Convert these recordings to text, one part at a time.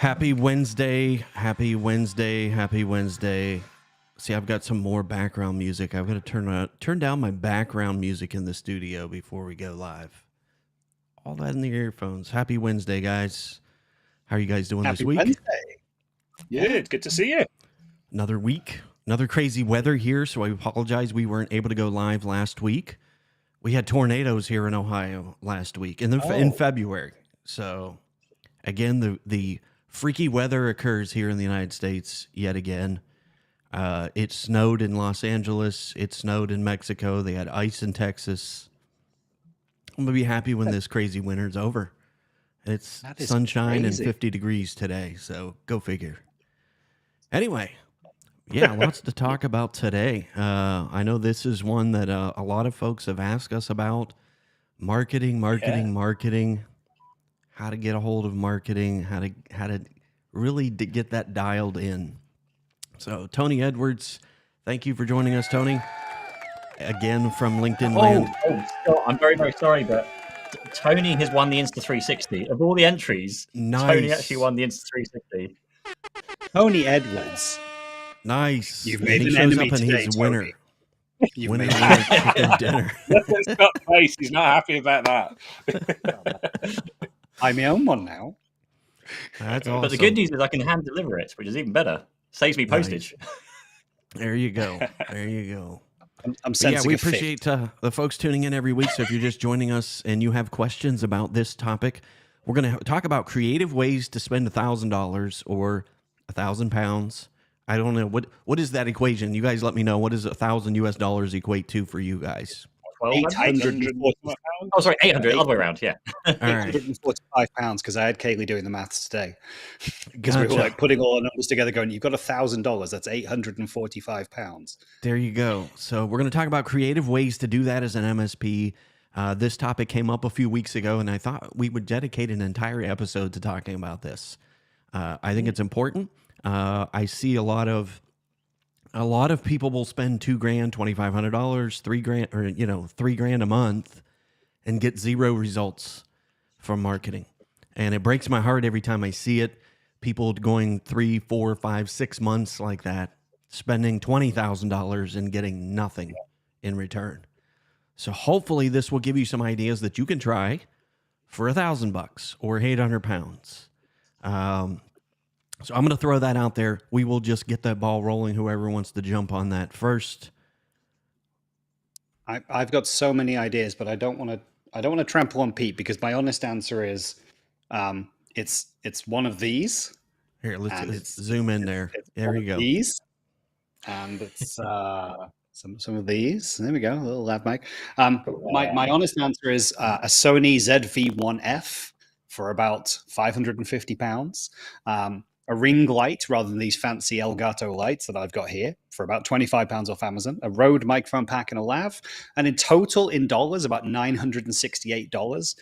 Happy Wednesday, happy Wednesday, happy Wednesday. See, I've got some more background music. I've got to turn down my background music in the studio before we go live. All that in the earphones. Happy Wednesday, guys. How are you guys doing this week? Wednesday. Yeah, good to see you. Another week, another crazy weather here, so I apologize we weren't able to go live last week. We had tornadoes here in Ohio last week, in February. So, again, the freaky weather occurs here in the United States yet again. It snowed in Los Angeles. It snowed in Mexico. They had ice in Texas. I'm going to be happy when this crazy winter's over. It's sunshine crazy. and 50 degrees today, so go figure. Anyway, yeah, lots to talk about today. I know this is one that a lot of folks have asked us about. Marketing. How to get a hold of marketing, how to really get that dialed in. So Tony Edwards, thank you for joining us, Tony. Again from LinkedIn Land. Scott, I'm very, very sorry, but Tony has won the Insta360. Of all the entries, Nice. Tony actually won the Insta360. Tony Edwards. Nice. You've made he an shows enemy up and today, he's Tony. winner. You've Winner, made winner, chicken dinner. Look at Scott's face. He's not happy about that. I'm my own one now. That's awesome. But the good news is I can hand deliver it, which is even better. Saves me postage. There you go. There you go. I'm But sensing yeah, we a fit. appreciate the folks tuning in every week. So if you're just joining us and you have questions about this topic, we're going to talk about creative ways to spend $1,000 or £1,000. I don't know what is that equation. You guys let me know. What does $1,000 equate to for you guys? 840 Oh, sorry, 800. Other way around. Yeah. All right. £845 because I had Kaylee doing the maths today. Because we Gotcha. were like putting all our numbers together going, you've got $1,000. That's £845. There you go. So we're going to talk about creative ways to do that as an MSP. This topic came up a few weeks ago, and I thought we would dedicate an entire episode to talking about this. I think it's important. I see a lot of people will spend $2,000, $2,500, $3,000, or $3,000 a month, and get zero results from marketing. And it breaks my heart every time I see it. People going 3, 4, 5, 6 months like that, spending $20,000 and getting nothing in return. So hopefully this will give you some ideas that you can try for $1,000 or £800. So I'm going to throw that out there. We will just get that ball rolling. Whoever wants to jump on that first. I've got so many ideas, but I don't want to trample on Pete because my honest answer is, it's one of these. Here, And let's zoom in there. It's There one you of go. These, and it's some of these. There we go. A little lav mic. My honest answer is a Sony ZV-1F for about £550. A ring light rather than these fancy Elgato lights that I've got here for about £25 off Amazon, a Rode microphone pack and a lav, and in total in dollars about $968.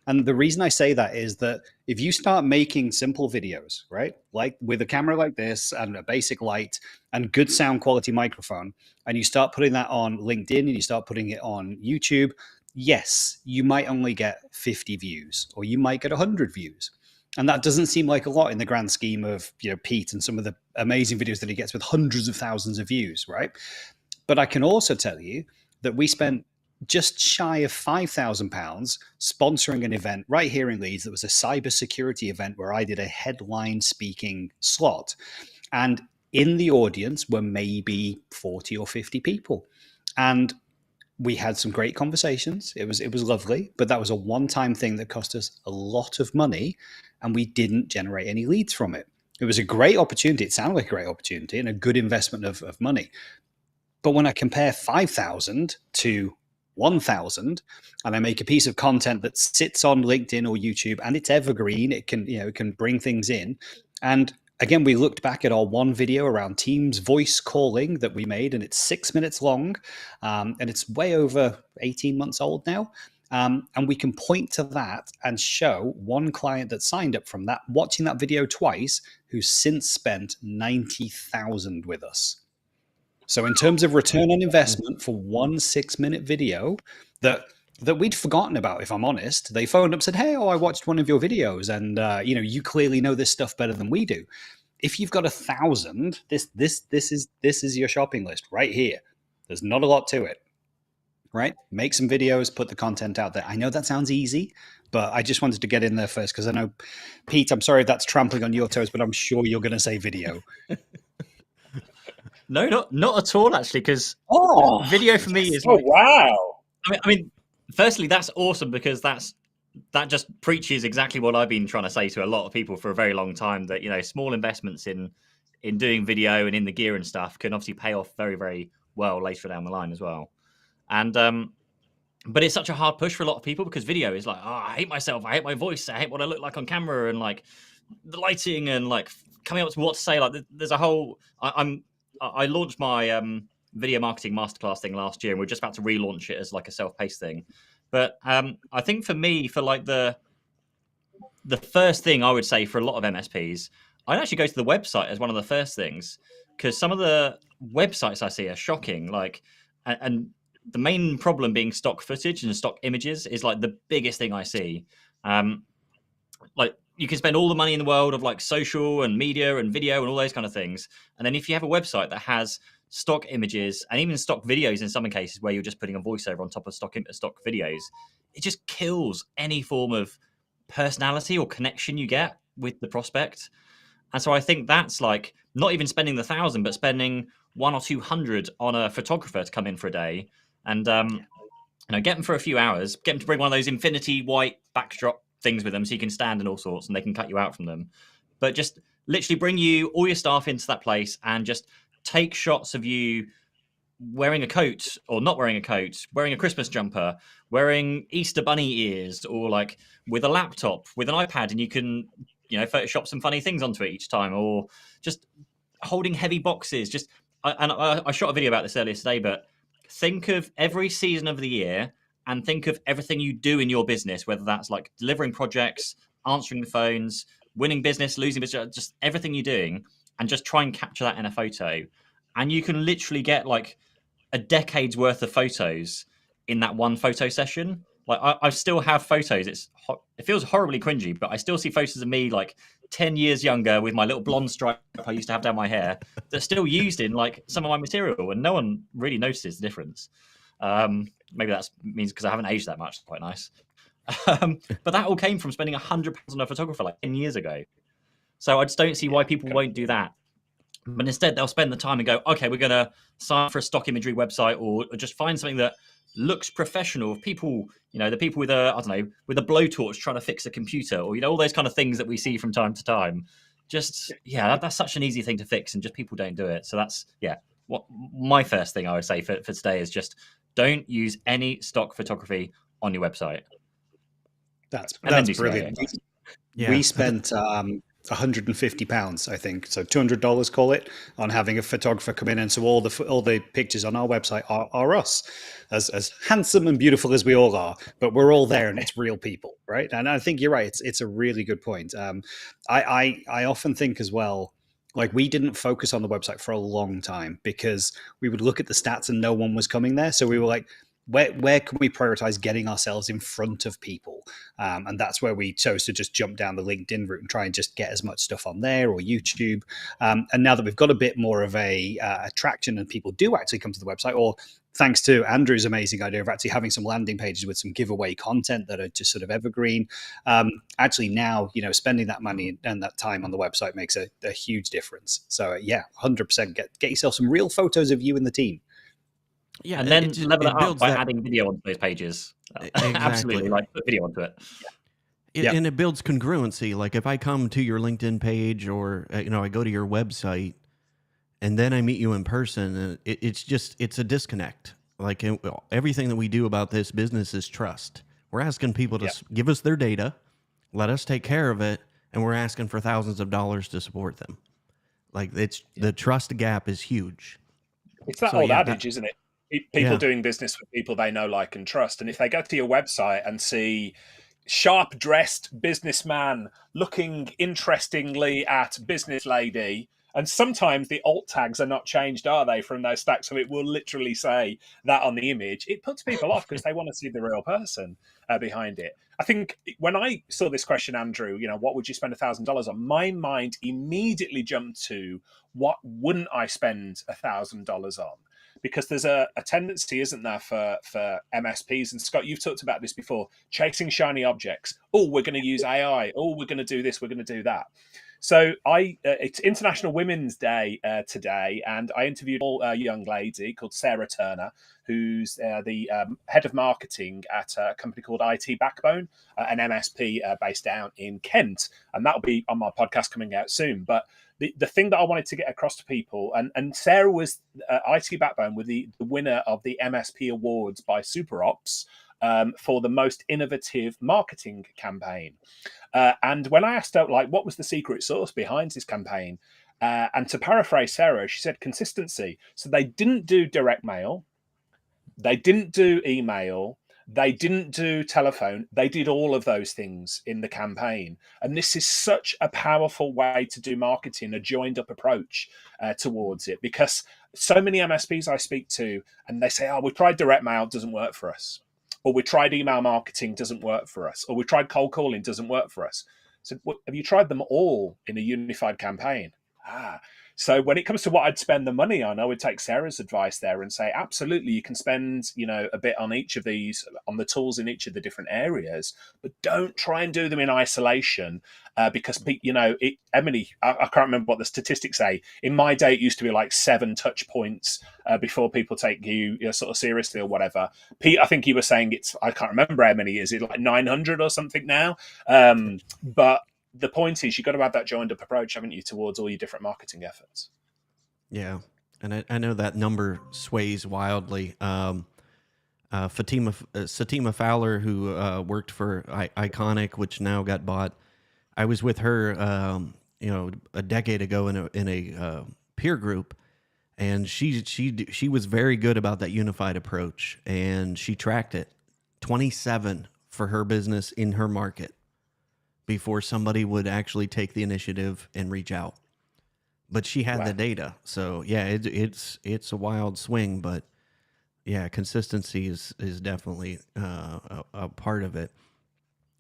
And the reason I say that is that if you start making simple videos, right, like with a camera like this and a basic light and good sound quality microphone, and you start putting that on LinkedIn and you start putting it on YouTube, yes, you might only get 50 views or you might get 100 views. And that doesn't seem like a lot in the grand scheme of, you know, Pete and some of the amazing videos that he gets with hundreds of thousands of views, right? But I can also tell you that we spent just shy of £5,000 sponsoring an event right here in Leeds that was a cybersecurity event where I did a headline speaking slot. And in the audience were maybe 40 or 50 people. And we had some great conversations. It was lovely, but that was a one-time thing that cost us a lot of money, and we didn't generate any leads from it. It was a great opportunity. It sounded like a great opportunity and a good investment of money. But when I compare 5,000 to 1,000, and I make a piece of content that sits on LinkedIn or YouTube, and it's evergreen, it can bring things in. And again, we looked back at our one video around Teams voice calling that we made, and it's 6 minutes long, and it's way over 18 months old now. And we can point to that and show one client that signed up from that, watching that video twice, who's since spent 90,000 with us. So in terms of return on investment for one 6-minute video that we'd forgotten about, if I'm honest, they phoned up and said, "Hey, I watched one of your videos, and you clearly know this stuff better than we do." If you've got 1,000, this is your shopping list right here. There's not a lot to it, right? Make some videos, put the content out there. I know that sounds easy, but I just wanted to get in there first because I know, Pete, I'm sorry if that's trampling on your toes, but I'm sure you're going to say video. No, not at all, actually, because video for me is Oh, wow. I mean, firstly, that's awesome because that just preaches exactly what I've been trying to say to a lot of people for a very long time, that, you know, small investments in doing video and in the gear and stuff can obviously pay off very, very well later down the line as well. And but it's such a hard push for a lot of people because video is like, oh, I hate myself, I hate my voice, I hate what I look like on camera, and like the lighting and like coming up with what to say. Like there's a whole I launched my video marketing masterclass thing last year, and we're just about to relaunch it as like a self-paced thing. But I think for me, for like the first thing I would say for a lot of MSPs, I'd actually go to the website as one of the first things, because some of the websites I see are shocking. Like, and the main problem being stock footage and stock images is like the biggest thing I see. Like, you can spend all the money in the world of like social and media and video and all those kind of things, and then if you have a website that has stock images and even stock videos in some cases where you're just putting a voiceover on top of stock videos, it just kills any form of personality or connection you get with the prospect. And so I think that's like not even spending the 1,000, but spending 100 or 200 on a photographer to come in for a day and get them for a few hours, get them to bring one of those infinity white backdrop things with them so you can stand and all sorts, and they can cut you out from them. But just literally bring you all your staff into that place and just take shots of you wearing a coat or not wearing a coat, wearing a Christmas jumper, wearing Easter bunny ears, or like with a laptop with an iPad, and you can Photoshop some funny things onto it each time, or just holding heavy boxes. I shot a video about this earlier today, but think of every season of the year and think of everything you do in your business, whether that's like delivering projects, answering the phones, winning business, losing business, just everything you're doing, and just try and capture that in a photo. And you can literally get like a decade's worth of photos in that one photo session. Like I still have photos. It feels horribly cringy, but I still see photos of me like 10 years younger with my little blonde stripe I used to have down my hair that's still used in like some of my material, and no one really notices the difference. Maybe that means because I haven't aged that much. It's quite nice. But that all came from spending £100 on a photographer like 10 years ago. So I just don't see why people won't do that. But instead, they'll spend the time and go, okay, we're going to sign for a stock imagery website, or just find something that looks professional. People, the people with with a blowtorch trying to fix a computer, or, all those kind of things that we see from time to time. Just, that's such an easy thing to fix, and just people don't do it. So that's, what my first thing I would say for today is just don't use any stock photography on your website. That's brilliant. We spent £150, I think. So $200, call it, on having a photographer come in, and so all the pictures on our website are us, as handsome and beautiful as we all are, but we're all there, and it's real people, right? And I think you're right. It's a really good point. I often think as well, like, we didn't focus on the website for a long time because we would look at the stats and no one was coming there. So we were like, where can we prioritize getting ourselves in front of people? And that's where we chose to just jump down the LinkedIn route and try and just get as much stuff on there, or YouTube. And now that we've got a bit more of a attraction and people do actually come to the website, or thanks to Andrew's amazing idea of actually having some landing pages with some giveaway content that are just sort of evergreen. Actually now, spending that money and that time on the website makes a huge difference. So yeah, 100% get yourself some real photos of you and the team. Yeah, and then level it up by adding video onto those pages. Exactly. Absolutely, like put video onto it. And it builds congruency. Like if I come to your LinkedIn page, or I go to your website, and then I meet you in person, it's a disconnect. Like everything that we do about this business is trust. We're asking people to give us their data, let us take care of it, and we're asking for thousands of dollars to support them. Like the trust gap is huge. It's that old adage, isn't it? People doing business with people they know, like, and trust. And if they go to your website and see sharp-dressed businessman looking interestingly at business lady, and sometimes the alt tags are not changed, are they, from those stacks? So it will literally say that on the image. It puts people off because they want to see the real person behind it. I think when I saw this question, Andrew, what would you spend $1,000 on? My mind immediately jumped to, what wouldn't I spend $1,000 on? Because there's a tendency, isn't there, for MSPs, and Scott, you've talked about this before, chasing shiny objects. Oh, we're going to use AI. Oh, we're going to do this. We're going to do that. So it's International Women's Day today, and I interviewed a young lady called Sarah Turner, who's the head of marketing at a company called IT Backbone, an MSP based down in Kent, and that'll be on my podcast coming out soon. But the thing that I wanted to get across to people, and Sarah was IT Backbone with the winner of the MSP Awards by SuperOps for the most innovative marketing campaign. And when I asked her, what was the secret sauce behind this campaign? And to paraphrase Sarah, she said consistency. So they didn't do direct mail. They didn't do email. They didn't do telephone. They did all of those things in the campaign. And this is such a powerful way to do marketing, a joined up approach towards it, because so many MSPs I speak to, and they say, oh, we tried direct mail, doesn't work for us. Or we tried email marketing, doesn't work for us. Or we tried cold calling, doesn't work for us. So have you tried them all in a unified campaign? So when it comes to what I'd spend the money on, I would take Sarah's advice there and say, absolutely, you can spend, a bit on each of these, on the tools in each of the different areas, but don't try and do them in isolation because, Emily, I can't remember what the statistics say. In my day, it used to be like 7 touch points before people take you sort of seriously or whatever. Pete, I think you were saying I can't remember how many, is it like 900 or something now? But the point is, you've got to have that joined up approach, haven't you, towards all your different marketing efforts? Yeah. And I know that number sways wildly. Fatima Fowler, who worked for Iconic, which now got bought. I was with her, a decade ago in a peer group, and she was very good about that unified approach, and she tracked it. 27 for her business in her market before somebody would actually take the initiative and reach out. But she had the data. So yeah, it's a wild swing, but yeah, consistency is definitely a part of it.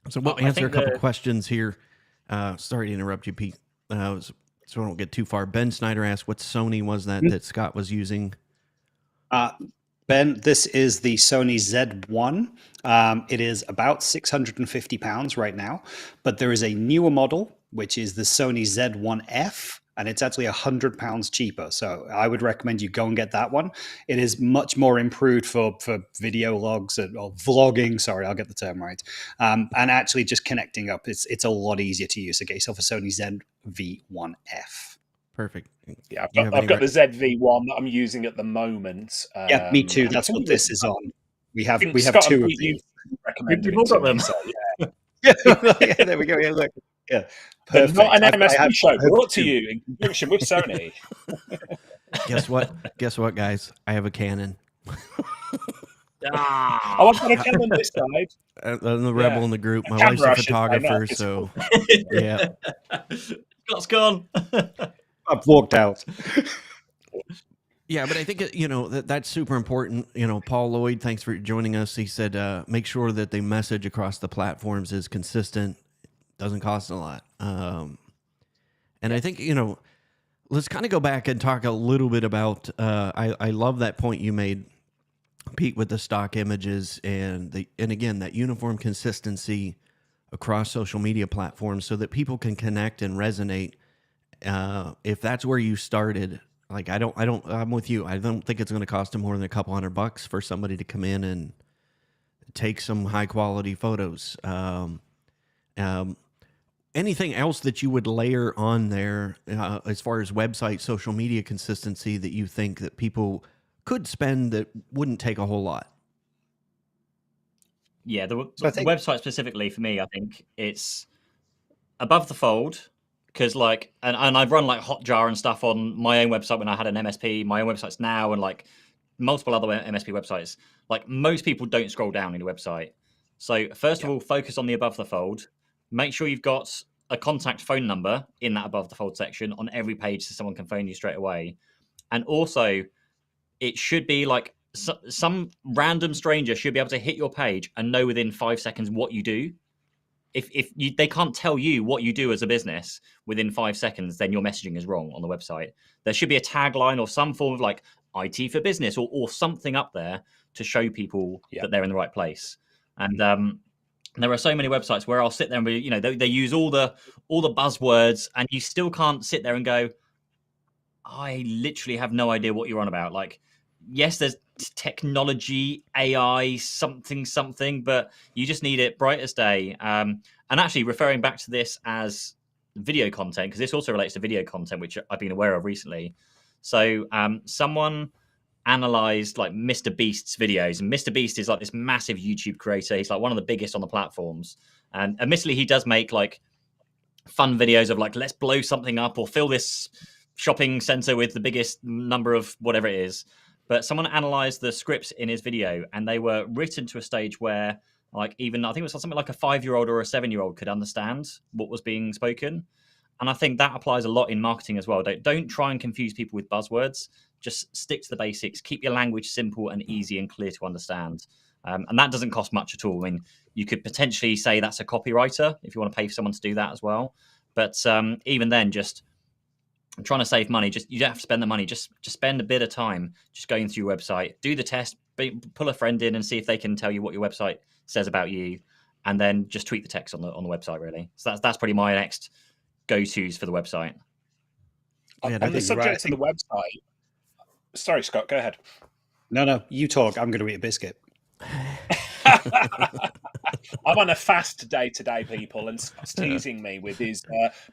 So we'll answer a couple questions here. Sorry to interrupt you, Pete. So I don't get too far. Ben Snyder asked, what Sony was that Scott was using? Ben, this is the Sony Z1. It is about £650 right now, but there is a newer model, which is the Sony Z1F, and it's actually £100 cheaper. So I would recommend you go and get that one. It is much more improved for video logs or vlogging. Sorry, I'll get the term right. And actually just connecting up. It's a lot easier to use. So get yourself a Sony ZV1F. Perfect. Yeah, I've got the ZV1 that I'm using at the moment. Yeah, me too. That's what this is on. We have Scott, two of these. Recommended We've all got them. So, yeah. Yeah, there we go. Yeah, look. Yeah, perfect. Not an I MSP have show heard brought to two. you in conjunction with Sony. Guess what, guys? I have a Canon. Oh, I've got a camera on this side. I'm the rebel in the group. My Camera, wife's a I should say, not photographer, physical. so yeah. Scott's gone. I've walked out. Yeah, but I think that's super important. Paul Lloyd, thanks for joining us. He said make sure that the message across the platforms is consistent. Doesn't cost a lot. And I think let's kind of go back and talk a little bit about. I love that point you made, Pete, with the stock images and again that uniform consistency across social media platforms, so that people can connect and resonate. If that's where you started. Like I'm with you. I don't think it's going to cost them more than a couple $100 for somebody to come in and take some high quality photos. Anything else that you would layer on there as far as website, social media consistency that you think that people could spend that wouldn't take a whole lot? Yeah, the website specifically for me, I think it's above the fold. Because and I've run like Hotjar and stuff on my own website when I had an MSP, my own websites now, and like multiple other MSP websites. Like most people don't scroll down in your website. So first of all, focus on the above the fold. Make sure you've got a contact phone number in that above the fold section on every page so someone can phone you straight away. And also, it should be like some random stranger should be able to hit your page and know within 5 seconds what you do. If they can't tell you what you do as a business within 5 seconds, then your messaging is wrong on the website. There should be a tagline or some form of like IT for business or something up there to show people that they're in the right place. And there are so many websites where I'll sit there and they use all the buzzwords, and you still can't sit there and go, I literally have no idea what you're on about. Like, yes, there's technology, AI, something, but you just need it bright as day. And actually, referring back to this as video content, because this also relates to video content, which I've been aware of recently. So someone analyzed like Mr. Beast's videos, and Mr. Beast is like this massive YouTube creator. He's like one of the biggest on the platforms, and admittedly, he does make like fun videos of like, let's blow something up or fill this shopping center with the biggest number of whatever it is. But someone analyzed the scripts in his video, and they were written to a stage where like even I think it was something like a 5-year-old or a 7-year-old could understand what was being spoken. And I think that applies a lot in marketing as well. Don't try and confuse people with buzzwords. Just stick to the basics. Keep your language simple and easy and clear to understand. And that doesn't cost much at all. I mean, you could potentially say that's a copywriter if you want to pay for someone to do that as well. But even then, just trying to save money, you don't have to spend the money. Just spend a bit of time just going through your website, do the test, pull a friend in and see if they can tell you what your website says about you, and then just tweak the text on the website, really. So that's probably my next go-tos for the website. On the subject of the website, sorry, Scott, go ahead. No, you talk. I'm going to eat a biscuit. I'm on a fast day today, people, and Scott's teasing me with his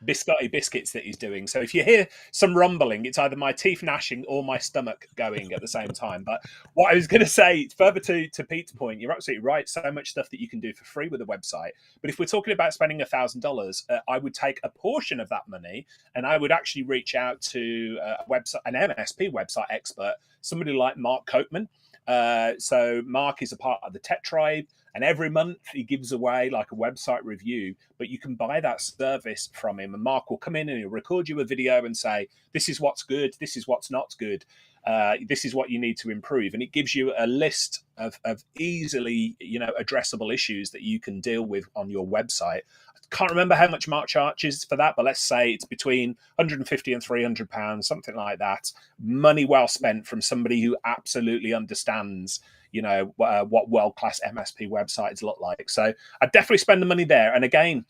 biscotti biscuits that he's doing. So if you hear some rumbling, it's either my teeth gnashing or my stomach going at the same time. But what I was going to say, further to Pete's point, you're absolutely right. So much stuff that you can do for free with a website. But if we're talking about spending $1,000, I would take a portion of that money and I would actually reach out to an MSP website expert, somebody like Mark Copeman. So Mark is a part of the Tech Tribe, and every month he gives away like a website review, but you can buy that service from him, and Mark will come in and he'll record you a video and say, this is what's good, this is what's not good, this is what you need to improve. And it gives you a list of easily, addressable issues that you can deal with on your website. I can't remember how much Mark charges for that, but let's say it's between £150 and £300, something like that. Money well spent from somebody who absolutely understands, what world-class MSP websites look like. So I'd definitely spend the money there. And again,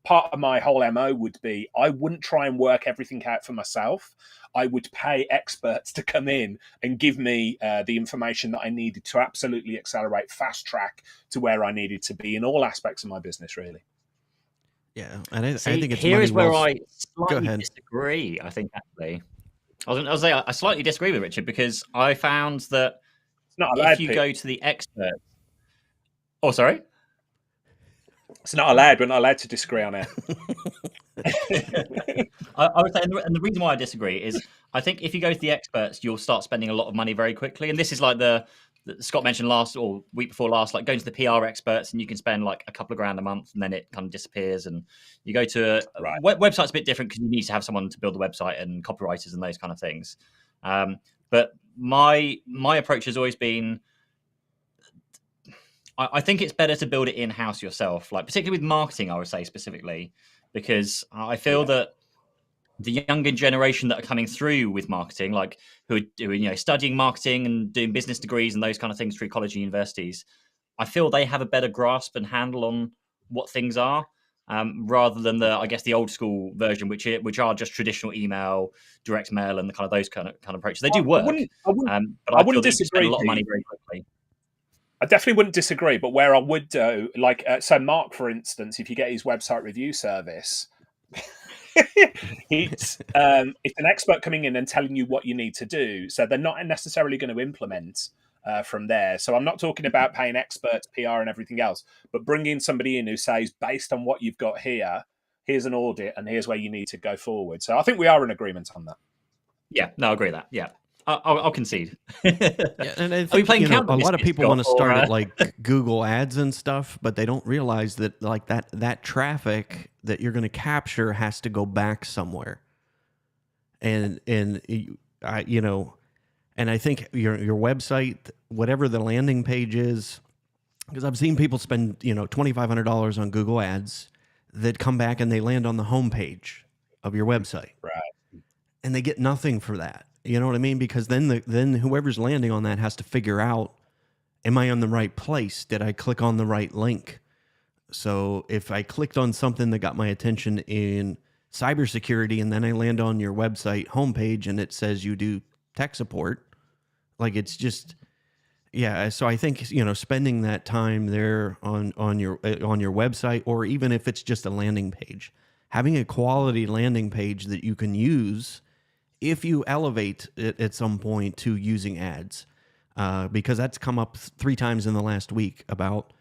part of my whole MO would be I wouldn't try and work everything out for myself. I would pay experts to come in and give me the information that I needed to absolutely accelerate, fast track to where I needed to be in all aspects of my business, really. Yeah, and I think it's here is where I Go slightly ahead. disagree. I think actually, I slightly disagree with Richard, because I found that It's not allowed, if you go to the expert, oh sorry, it's not allowed. We're not allowed to disagree on it. I would say, and the reason why I disagree is I think if you go to the experts, you'll start spending a lot of money very quickly. And this is like the Scott mentioned last or week before last, like going to the PR experts and you can spend like a couple of grand a month and then it kind of disappears. And you go to a website's a bit different because you need to have someone to build the website and copywriters and those kind of things. But my approach has always been, I think it's better to build it in-house yourself, like particularly with marketing, I would say specifically, because I feel that the younger generation that are coming through with marketing, like who are doing, studying marketing and doing business degrees and those kind of things through college and universities, I feel they have a better grasp and handle on what things are, rather than the old school version, which are just traditional email, direct mail, and the kind of those kind of approaches. They do work, but I feel that you spend a lot of money very quickly. I definitely wouldn't disagree, but where I would do, so Mark, for instance, if you get his website review service, it's an expert coming in and telling you what you need to do. So they're not necessarily going to implement from there. So I'm not talking about paying experts, PR, and everything else, but bringing somebody in who says, based on what you've got here, here's an audit, and here's where you need to go forward. So I think we are in agreement on that. Yeah, no, I agree with that. Yeah. I'll concede. Yeah, and I think a lot of people want to start at like Google Ads and stuff, but they don't realize that like that traffic that you're going to capture has to go back somewhere. And I think your website, whatever the landing page is, because I've seen people spend $2,500 on Google Ads that come back and they land on the homepage of your website, right? And they get nothing for that. You know what I mean? Because then whoever's landing on that has to figure out, am I on the right place? Did I click on the right link? So if I clicked on something that got my attention in cybersecurity and then I land on your website homepage and it says you do tech support, like it's just, yeah. So I think, spending that time there on your website, or even if it's just a landing page, having a quality landing page that you can use if you elevate it at some point to using ads, because that's come up 3 times in the last week about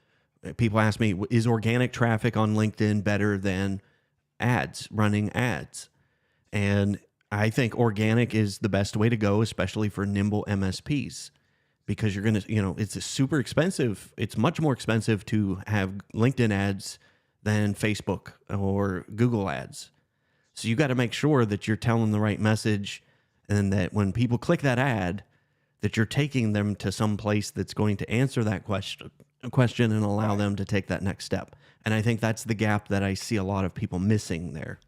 people ask me, is organic traffic on LinkedIn better than ads, running ads? And I think organic is the best way to go, especially for nimble MSPs, because you're going to, it's super expensive. It's much more expensive to have LinkedIn ads than Facebook or Google ads. So you got to make sure that you're telling the right message and that when people click that ad, that you're taking them to some place that's going to answer that question and allow them to take that next step. And I think that's the gap that I see a lot of people missing there.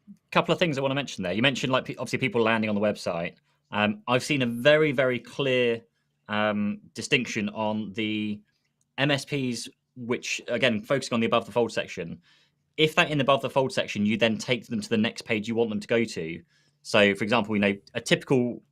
A couple of things I want to mention there. You mentioned, like, obviously people landing on the website. I've seen a very, very clear distinction on the MSPs, which, again, focusing on the above the fold section. If that in the above the fold section, you then take them to the next page you want them to go to. So, for example, a typical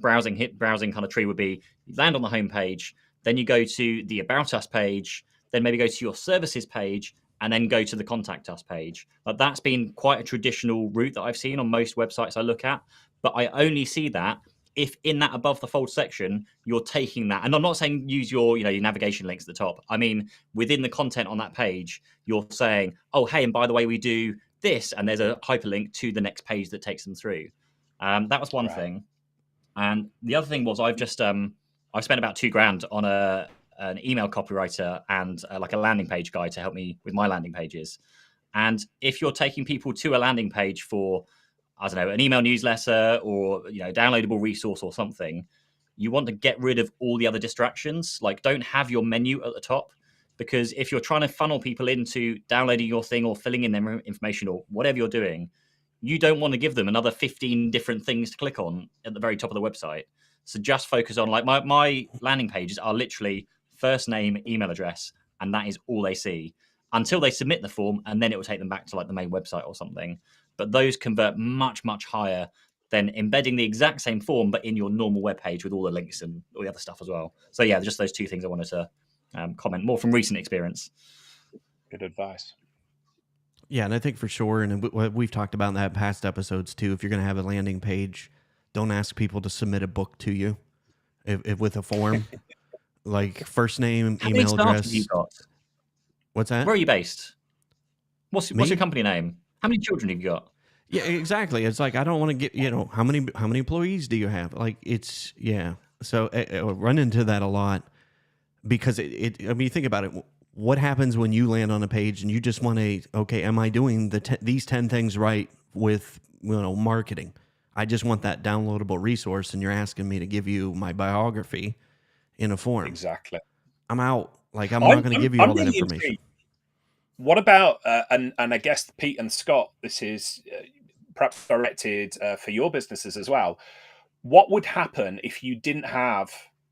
browsing kind of tree would be you land on the home page, then you go to the About Us page, then maybe go to your services page, and then go to the Contact Us page. That's been quite a traditional route that I've seen on most websites I look at, but I only see that if in that above the fold section, you're taking that. And I'm not saying use your navigation links at the top. I mean, within the content on that page, you're saying, oh, hey, and by the way, we do this. And there's a hyperlink to the next page that takes them through. That was one thing. And the other thing was I've spent about $2,000 on an email copywriter and like a landing page guy to help me with my landing pages. And if you're taking people to a landing page for, I don't know, an email newsletter or downloadable resource or something, you want to get rid of all the other distractions. Like, don't have your menu at the top, because if you're trying to funnel people into downloading your thing or filling in their information or whatever you're doing, you don't want to give them another 15 different things to click on at the very top of the website. So just focus on, like, my landing pages are literally first name, email address, and that is all they see until they submit the form, and then it will take them back to like the main website or something. But those convert much, much higher than embedding the exact same form, but in your normal web page with all the links and all the other stuff as well. So yeah, just those 2 things I wanted to comment more from recent experience. Good advice. Yeah, and I think for sure, and we've talked about that in past episodes too, if you're going to have a landing page, don't ask people to submit a book to you if with a form. Like first name, How email many staff address. have you got? What's that? Where are you based? What's your company name? How many children have you got? Yeah, exactly. It's like, I don't want to get, how many employees do you have? Like, it's, yeah. So I run into that a lot because I mean, think about it. What happens when you land on a page and you just want to, okay, am I doing these 10 things right with, marketing? I just want that downloadable resource, and you're asking me to give you my biography in a form. Exactly. I'm out. Like, I'm not going to give you all that really information. Intrigued. What about, and I guess Pete and Scott, this is perhaps directed for your businesses as well. What would happen if you didn't have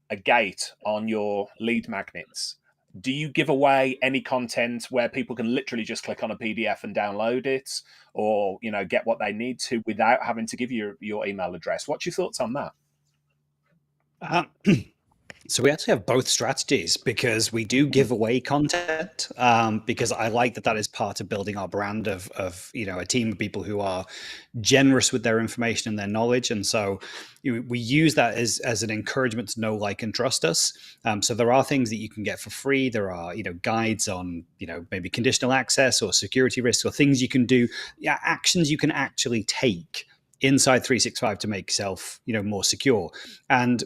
a gate on your lead magnets? Do you give away any content where people can literally just click on a PDF and download it, or get what they need to without having to give you your email address? What's your thoughts on that? So we actually have both strategies, because we do give away content, because I like that is part of building our brand of a team of people who are generous with their information and their knowledge. And so we use that as an encouragement to know, like, and trust us. So there are things that you can get for free. There are guides on maybe conditional access or security risks, or things you can do, actions you can actually take inside 365 to make yourself more secure. And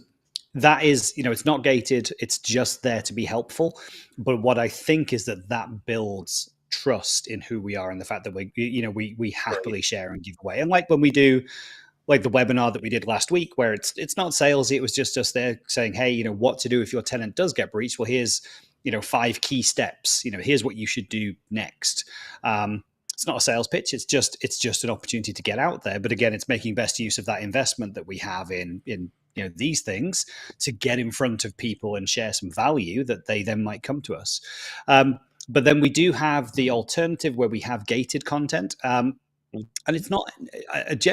that is, it's not gated. It's just there to be helpful. But what I think is that builds trust in who we are, and the fact that we happily share and give away. And like when we do, like the webinar that we did last week, where it's not salesy, it was just us there saying, hey, what to do if your tenant does get breached. Well, here's 5 key steps. Here's what you should do next. It's not a sales pitch. It's just an opportunity to get out there. But again, it's making best use of that investment that we have in these things to get in front of people and share some value that they then might come to us. But then we do have the alternative where we have gated content. And it's not,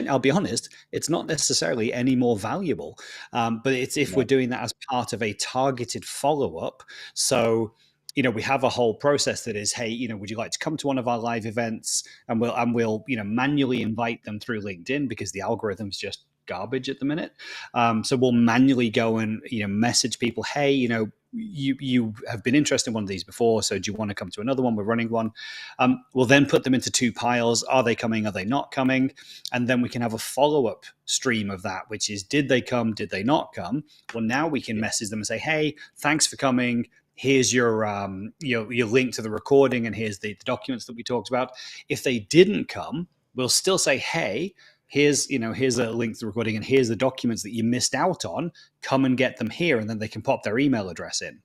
I'll be honest, it's not necessarily any more valuable. But it's if we're doing that as part of a targeted follow-up. So, we have a whole process that is, hey, would you like to come to one of our live events? And we'll manually invite them through LinkedIn, because the algorithm's just garbage at the minute. So we'll manually go and message people, hey, you have been interested in one of these before, so do you want to come to another one? We're running one. We'll then put them into 2 piles. Are they coming? Are they not coming? And then we can have a follow-up stream of that, which is, did they come? Did they not come? Well, now we can message them and say, hey, thanks for coming. Here's your link to the recording, and here's the documents that we talked about. If they didn't come, we'll still say, hey, here's a link to the recording, and here's the documents that you missed out on. Come and get them here, and then they can pop their email address in.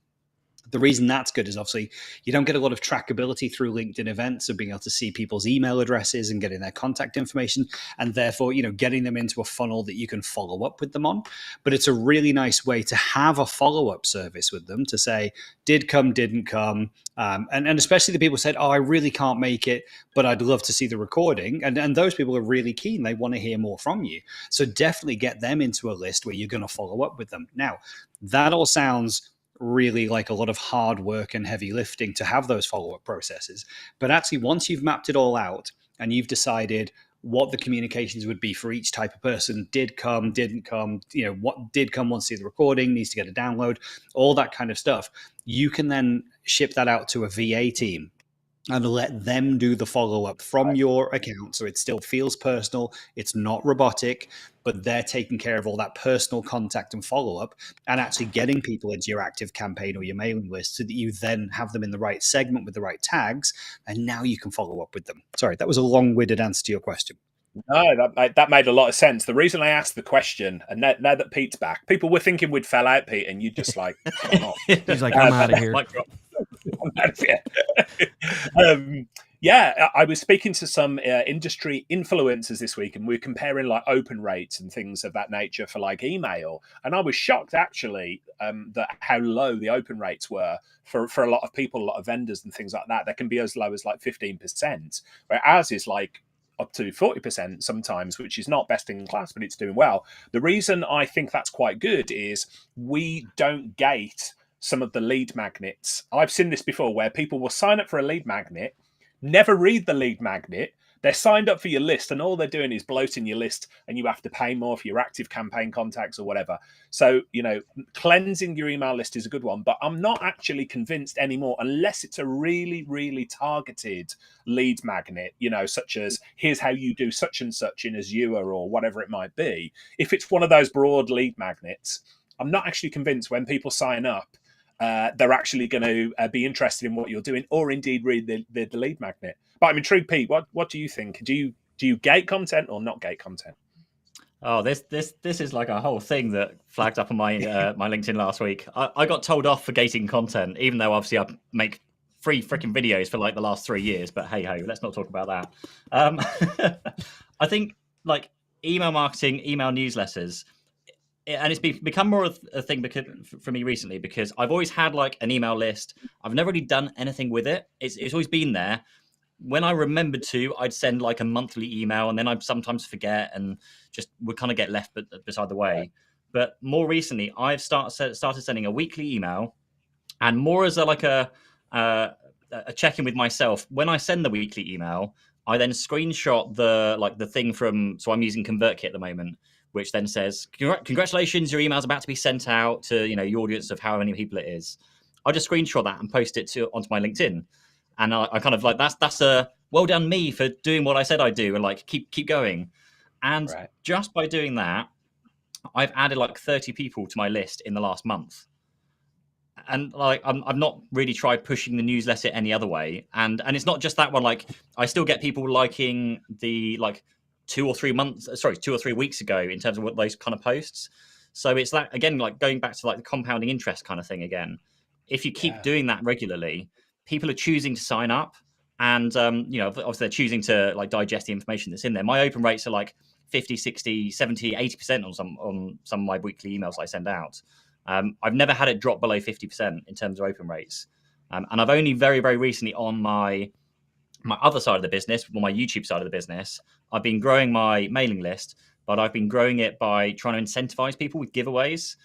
The reason that's good is obviously you don't get a lot of trackability through LinkedIn events of being able to see people's email addresses and getting their contact information, and therefore, getting them into a funnel that you can follow up with them on. But it's a really nice way to have a follow-up service with them to say, did come, didn't come. And especially the people who said, oh, I really can't make it, but I'd love to see the recording. And those people are really keen. They want to hear more from you. So definitely get them into a list where you're going to follow up with them. Now, that all sounds really like a lot of hard work and heavy lifting to have those follow-up processes. But actually, once you've mapped it all out and you've decided what the communications would be for each type of person, did come, didn't come, what did come, wants to see the recording, needs to get a download, all that kind of stuff, you can then ship that out to a VA team and let them do the follow-up from your account. So it still feels personal. It's not robotic, but they're taking care of all that personal contact and follow-up, and actually getting people into your active campaign or your mailing list, so that you then have them in the right segment with the right tags, and now you can follow up with them. Sorry, that was a long-winded answer to your question. No, that made a lot of sense. The reason I asked the question, and now that Pete's back, people were thinking we'd fell out, Pete, and you just like, he's like, I'm out of here. Yeah, I was speaking to some industry influencers this week, and we were comparing like open rates and things of that nature for like email. And I was shocked actually that how low the open rates were for a lot of people, a lot of vendors and things like that. They can be as low as like 15%, where ours is like up to 40% sometimes, which is not best in class, but it's doing well. The reason I think that's quite good is we don't gate some of the lead magnets. I've seen this before where people will sign up for a lead magnet, never read the lead magnet, They're signed up for your list, and all they're doing is bloating your list, and you have to pay more for your active campaign contacts or whatever. So, cleansing your email list is a good one, but I'm not actually convinced anymore, unless it's a really, really targeted lead magnet, such as here's how you do such and such in Azure or whatever it might be. If it's one of those broad lead magnets, I'm not actually convinced when people sign up, they're actually going to be interested in what you're doing, or indeed read the lead magnet. But I'm intrigued, Pete. What do you think? Do you gate content or not gate content? Oh, this is like a whole thing that flagged up on my my LinkedIn last week. I got told off for gating content, even though obviously I make free freaking videos for like the last 3 years. But hey ho, let's not talk about that. I think like email marketing, email newsletters, and it's become more of a thing for me recently, because I've always had like an email list. I've never really done anything with it. It's always been there. When I remembered to, I'd send like a monthly email, and then I'd sometimes forget and just would kind of get left beside the way. But more recently, I've started sending a weekly email, and more as a check-in with myself. When I send the weekly email, I then screenshot the thing from. So I'm using ConvertKit at the moment, which then says, "Congratulations, your email's about to be sent out to your audience of how many people it is." I just screenshot that and post it onto my LinkedIn. And I kind of like that's a well done me for doing what I said I'd do, and like keep going. And just by doing that, I've added like 30 people to my list in the last month. And like I've not really tried pushing the newsletter any other way. And it's not just that one. Like I still get people liking the like 2 or 3 weeks ago in terms of what those kind of posts. So it's that again, like going back to like the compounding interest kind of thing again. If you keep doing that regularly, people are choosing to sign up, and obviously they're choosing to like digest the information that's in there. My open rates are like 50, 60, 70, 80% on some of my weekly emails I send out. I've never had it drop below 50% in terms of open rates. And I've only very, very recently on my other side of the business, on my YouTube side of the business, I've been growing my mailing list, but I've been growing it by trying to incentivize people with giveaways,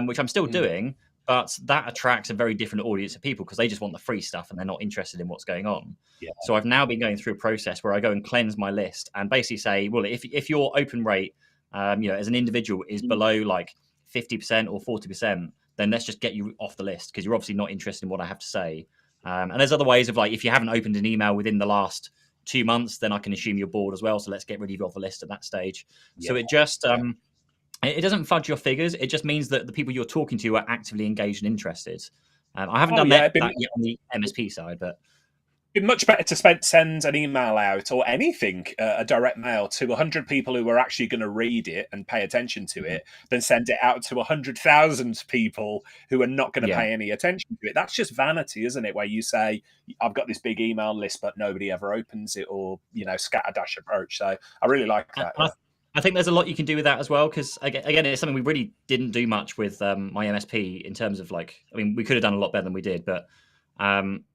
which I'm still doing. But that attracts a very different audience of people, because they just want the free stuff and they're not interested in what's going on. So I've now been going through a process where I go and cleanse my list and basically say, well, if your open rate, as an individual is below like 50% or 40%, then let's just get you off the list, because you're obviously not interested in what I have to say. And there's other ways of like, if you haven't opened an email within the last 2 months, then I can assume you're bored as well. So let's get rid of you off the list at that stage. So it just... it doesn't fudge your figures. It just means that the people you're talking to are actively engaged and interested. I haven't done that yet on the MSP side, but it'd be much better to send an email out or anything, a direct mail to 100 people who are actually going to read it and pay attention to it, than send it out to 100,000 people who are not going to pay any attention to it. That's just vanity, isn't it? Where you say, I've got this big email list, but nobody ever opens it, or, scatterdash approach. So I really like that. I think there's a lot you can do with that as well, because again, it's something we really didn't do much with my MSP in terms of like, I mean, we could have done a lot better than we did, but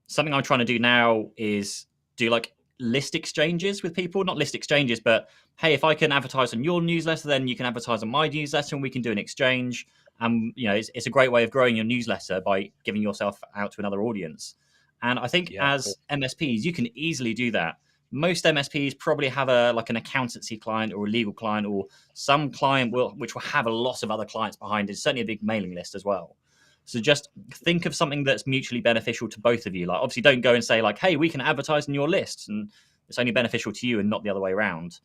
something I'm trying to do now is do like list exchanges with people. Not list exchanges, but hey, if I can advertise on your newsletter, then you can advertise on my newsletter, and we can do an exchange. It's a great way of growing your newsletter by giving yourself out to another audience. And I think as MSPs, you can easily do that. Most MSPs probably have an accountancy client or a legal client, or some client which will have a lot of other clients behind it. Certainly a big mailing list as well. So just think of something that's mutually beneficial to both of you. Like, obviously, don't go and say like, "Hey, we can advertise in your list," and it's only beneficial to you and not the other way around.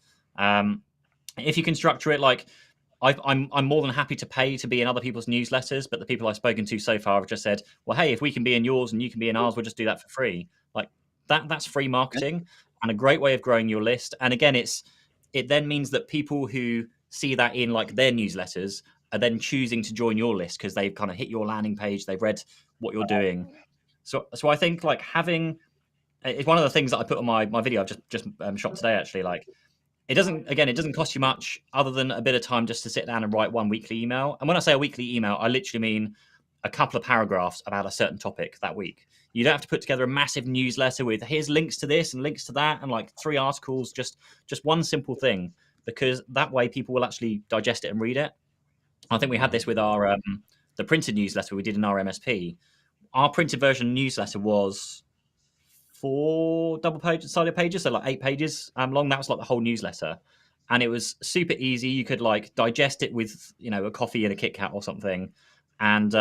If you can structure it like, I'm more than happy to pay to be in other people's newsletters, but the people I've spoken to so far have just said, "Well, hey, if we can be in yours and you can be in ours, we'll just do that for free." Like that's free marketing. And a great way of growing your list. And again, it then means that people who see that in like their newsletters are then choosing to join your list, because they've kind of hit your landing page, they've read what you're doing. So I think like having, it's one of the things that I put on my video I've just shot today actually. Like it doesn't cost you much other than a bit of time just to sit down and write one weekly email. And when I say a weekly email, I literally mean a couple of paragraphs about a certain topic that week. You don't have to put together a massive newsletter with here's links to this and links to that and like 3 articles, just one simple thing, because that way people will actually digest it and read it. I think we had this with our the printed newsletter we did in our MSP. Our printed version newsletter was 4 double-sided pages, so like 8 pages long. That was like the whole newsletter, and it was super easy. You could like digest it with a coffee and a Kit Kat or something, and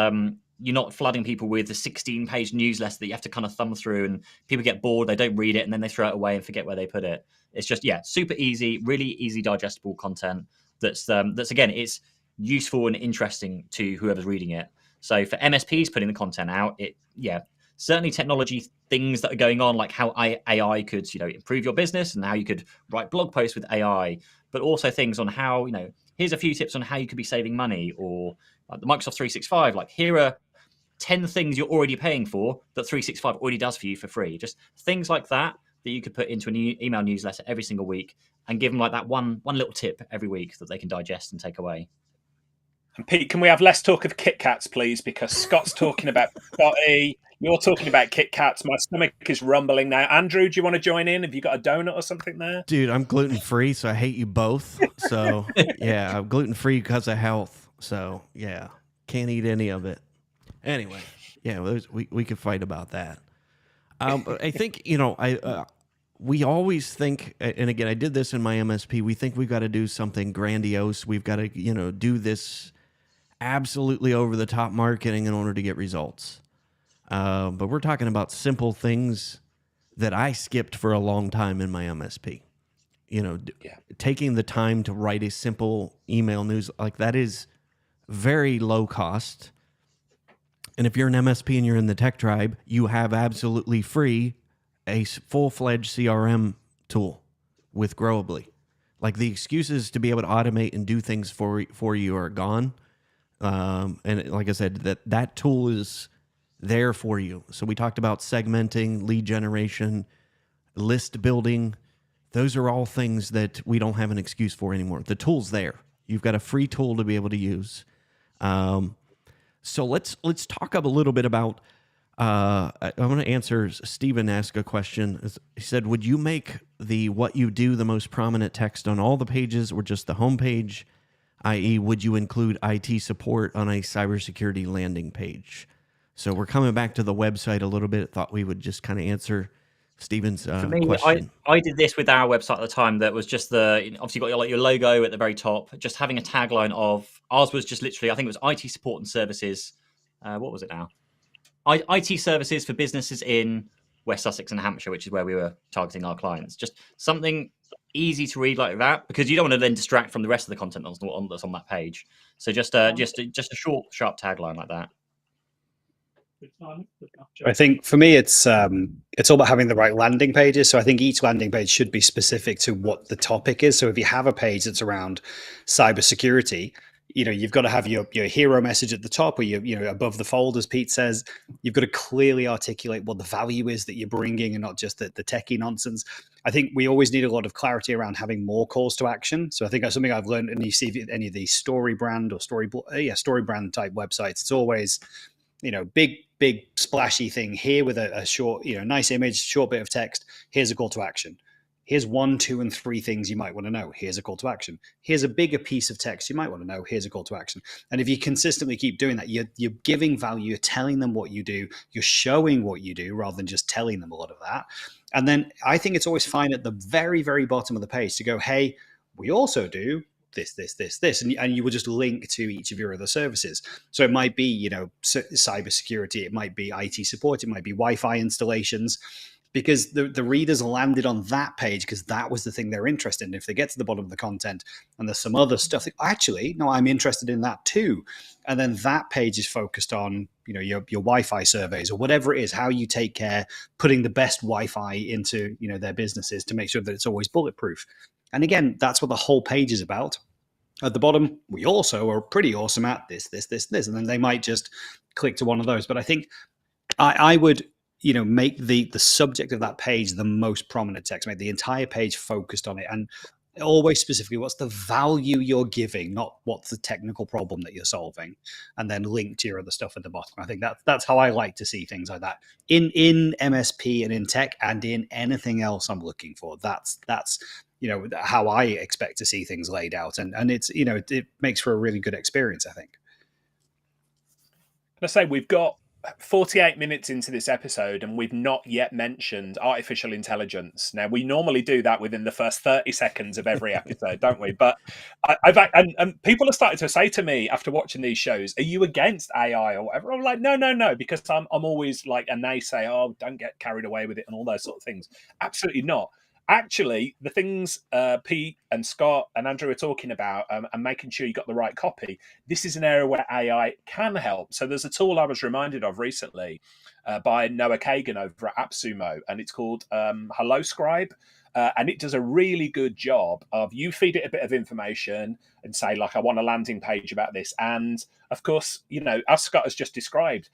you're not flooding people with a 16-page newsletter that you have to kind of thumb through, and people get bored, they don't read it, and then they throw it away and forget where they put it. It's just super easy, really easy digestible content. That's again, it's useful and interesting to whoever's reading it. So for MSPs putting the content out, certainly technology things that are going on, like how AI could improve your business and how you could write blog posts with AI, but also things on how here's a few tips on how you could be saving money, or like the Microsoft 365, like here are 10 things you're already paying for that 365 already does for you for free. Just things like that you could put into an email newsletter every single week and give them like that one little tip every week that they can digest and take away. And Pete, can we have less talk of Kit Kats, please? Because Scott's talking about Scotty, you're talking about Kit Kats. My stomach is rumbling now. Andrew, do you want to join in? Have you got a donut or something there? Dude, I'm gluten-free, so I hate you both. So, yeah, I'm gluten-free because of health. So, yeah, can't eat any of it. Anyway, yeah, we could fight about that. I think, we always think, and again, I did this in my MSP, we think we've got to do something grandiose. We've got to, do this absolutely over-the-top marketing in order to get results. But we're talking about simple things that I skipped for a long time in my MSP. Taking the time to write a simple email news, like that is very low cost. And if you're an MSP and you're in the tech tribe, you have absolutely free a full-fledged CRM tool with Growably. Like the excuses to be able to automate and do things for you are gone. And like I said, that tool is there for you. So we talked about segmenting, lead generation, list building. Those are all things that we don't have an excuse for anymore. The tool's there. You've got a free tool to be able to use. So let's talk up a little bit about. I want to answer. Stephen asked a question. He said, "Would you make the what you do the most prominent text on all the pages, or just the home page? I.e., would you include IT support on a cybersecurity landing page?" So we're coming back to the website a little bit. Thought we would just kind of answer Stephen's For me, question. I did this with our website at the time. That was just obviously got your logo at the very top. Just having a tagline of ours was just literally, I think it was IT support and services. What was it now? IT services for businesses in West Sussex and Hampshire, which is where we were targeting our clients. Just something easy to read like that, because you don't want to then distract from the rest of the content that's on that page. So just a short, sharp tagline like that. I think for me, it's all about having the right landing pages. So I think each landing page should be specific to what the topic is. So if you have a page that's around cybersecurity, you've got to have your hero message at the top, or above the fold, as Pete says. You've got to clearly articulate what the value is that you're bringing, and not just the techie nonsense. I think we always need a lot of clarity around having more calls to action. So I think that's something I've learned, and you see any of these story brand or story brand type websites, it's always big splashy thing here with a short, nice image, short bit of text. Here's a call to action. Here's 1, 2, and 3 things you might want to know. Here's a call to action. Here's a bigger piece of text you might want to know. Here's a call to action. And if you consistently keep doing that, you're giving value. You're telling them what you do. You're showing what you do rather than just telling them a lot of that. And then I think it's always fine at the very, very bottom of the page to go, hey, we also do this, and you will just link to each of your other services. So it might be, cybersecurity, it might be IT support, it might be Wi-Fi installations, because the readers landed on that page because that was the thing they're interested in. If they get to the bottom of the content and there's some other stuff, actually, no, I'm interested in that too. And then that page is focused on, your Wi-Fi surveys or whatever it is, how you take care, putting the best Wi-Fi into, their businesses to make sure that it's always bulletproof. And again, that's what the whole page is about. At the bottom, we also are pretty awesome at this. And then they might just click to one of those. But I think I would, make the subject of that page the most prominent text, make the entire page focused on it. And always specifically, what's the value you're giving, not what's the technical problem that you're solving, and then link to your other stuff at the bottom. I think that's how I like to see things like that in MSP and in tech and in anything else I'm looking for. That's how I expect to see things laid out. And it's, it makes for a really good experience, I think. Let's say we've got 48 minutes into this episode and we've not yet mentioned artificial intelligence. Now, we normally do that within the first 30 seconds of every episode, don't we? But and people are starting to say to me after watching these shows, are you against AI or whatever? I'm like, no, because I'm always like a naysayer, oh, don't get carried away with it and all those sort of things. Absolutely not. Actually, the things Pete and Scott and Andrew are talking about and making sure you got the right copy, this is an area where AI can help. So there's a tool I was reminded of recently by Noah Kagan over at AppSumo, and it's called Hello Scribe. And it does a really good job of, you feed it a bit of information and say, like, I want a landing page about this. And of course, you know, as Scott has just described,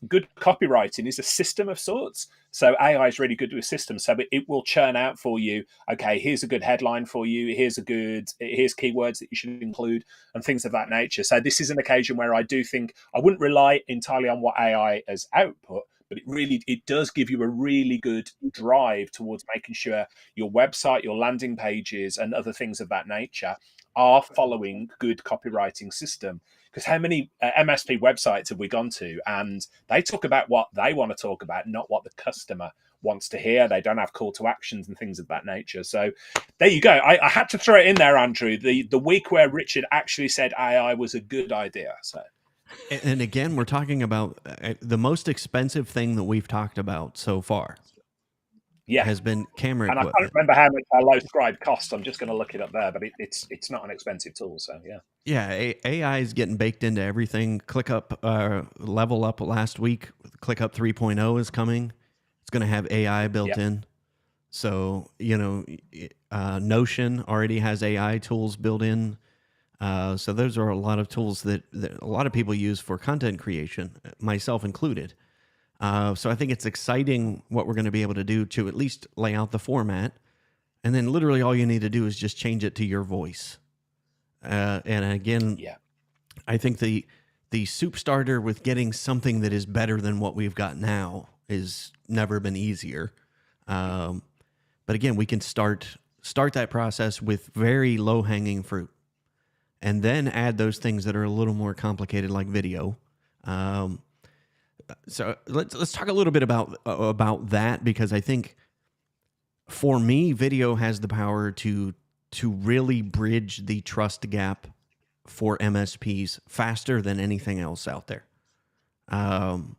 good copywriting is a system of sorts. So AI is really good with systems. So it will churn out for you, okay, here's a good headline for you. Here's keywords that you should include and things of that nature. So this is an occasion where I do think I wouldn't rely entirely on what AI as output, but it does give you a really good drive towards making sure your website, your landing pages and other things of that nature are following good copywriting system. Because how many MSP websites have we gone to and they talk about what they want to talk about, not what the customer wants to hear. They don't have call to actions and things of that nature. So there you go. I had to throw it in there, Andrew, the week where Richard actually said AI was a good idea. So. And again, we're talking about the most expensive thing that we've talked about so far. Yeah, has been camera and equipment. I can't remember how much Hello Scribe costs. I'm just going to look it up there, but it's not an expensive tool. So yeah. Yeah, AI is getting baked into everything. ClickUp, Level Up last week. ClickUp 3.0 is coming. It's going to have AI built in. So, you know, Notion already has AI tools built in. So those are a lot of tools that a lot of people use for content creation, myself included. So I think it's exciting what we're going to be able to do to at least lay out the format. And then literally all you need to do is just change it to your voice. And again, I think the soup starter with getting something that is better than what we've got now is never been easier. But again, we can start that process with very low hanging fruit, and then add those things that are a little more complicated, like video. So let's talk a little bit about that, because I think for me, video has the power to really bridge the trust gap for MSPs faster than anything else out there. And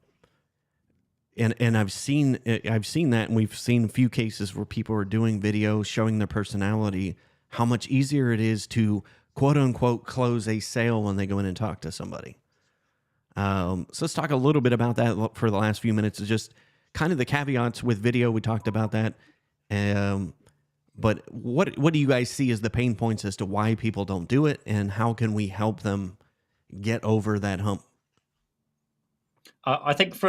I've seen that, and we've seen a few cases where people are doing video, showing their personality, how much easier it is to quote unquote close a sale when they go in and talk to somebody. So let's talk a little bit about that for the last few minutes. Is just kind of the caveats with video. We talked about that. But what do you guys see as the pain points as to why people don't do it, and how can we help them get over that hump? I think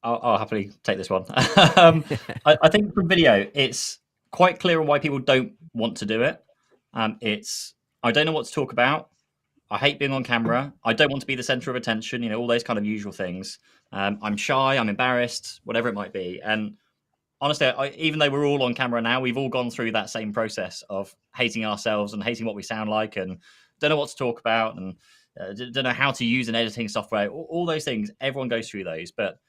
I'll happily take this one. I think from video, it's quite clear on why people don't want to do it. I don't know what to talk about. I hate being on camera. I don't want to be the center of attention, you know, all those kind of usual things. I'm shy, I'm embarrassed, whatever it might be. And honestly, even though we're all on camera now, we've all gone through that same process of hating ourselves and hating what we sound like, and don't know what to talk about, and don't know how to use an editing software. All those things, everyone goes through those. But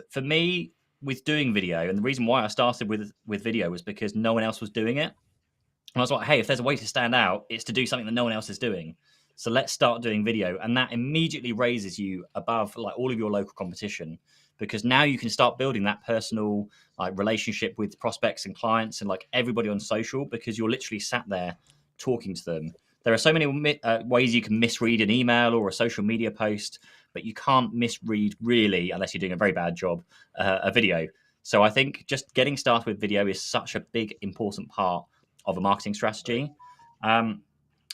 for me, with doing video, and the reason why I started with video was because no one else was doing it. And I was like, hey, if there's a way to stand out, it's to do something that no one else is doing. So let's start doing video. And that immediately raises you above like all of your local competition, because now you can start building that personal like relationship with prospects and clients and like everybody on social, because you're literally sat there talking to them. There are so many ways you can misread an email or a social media post, but you can't misread really, unless you're doing a very bad job, a video. So I think just getting started with video is such a big, important part of a marketing strategy.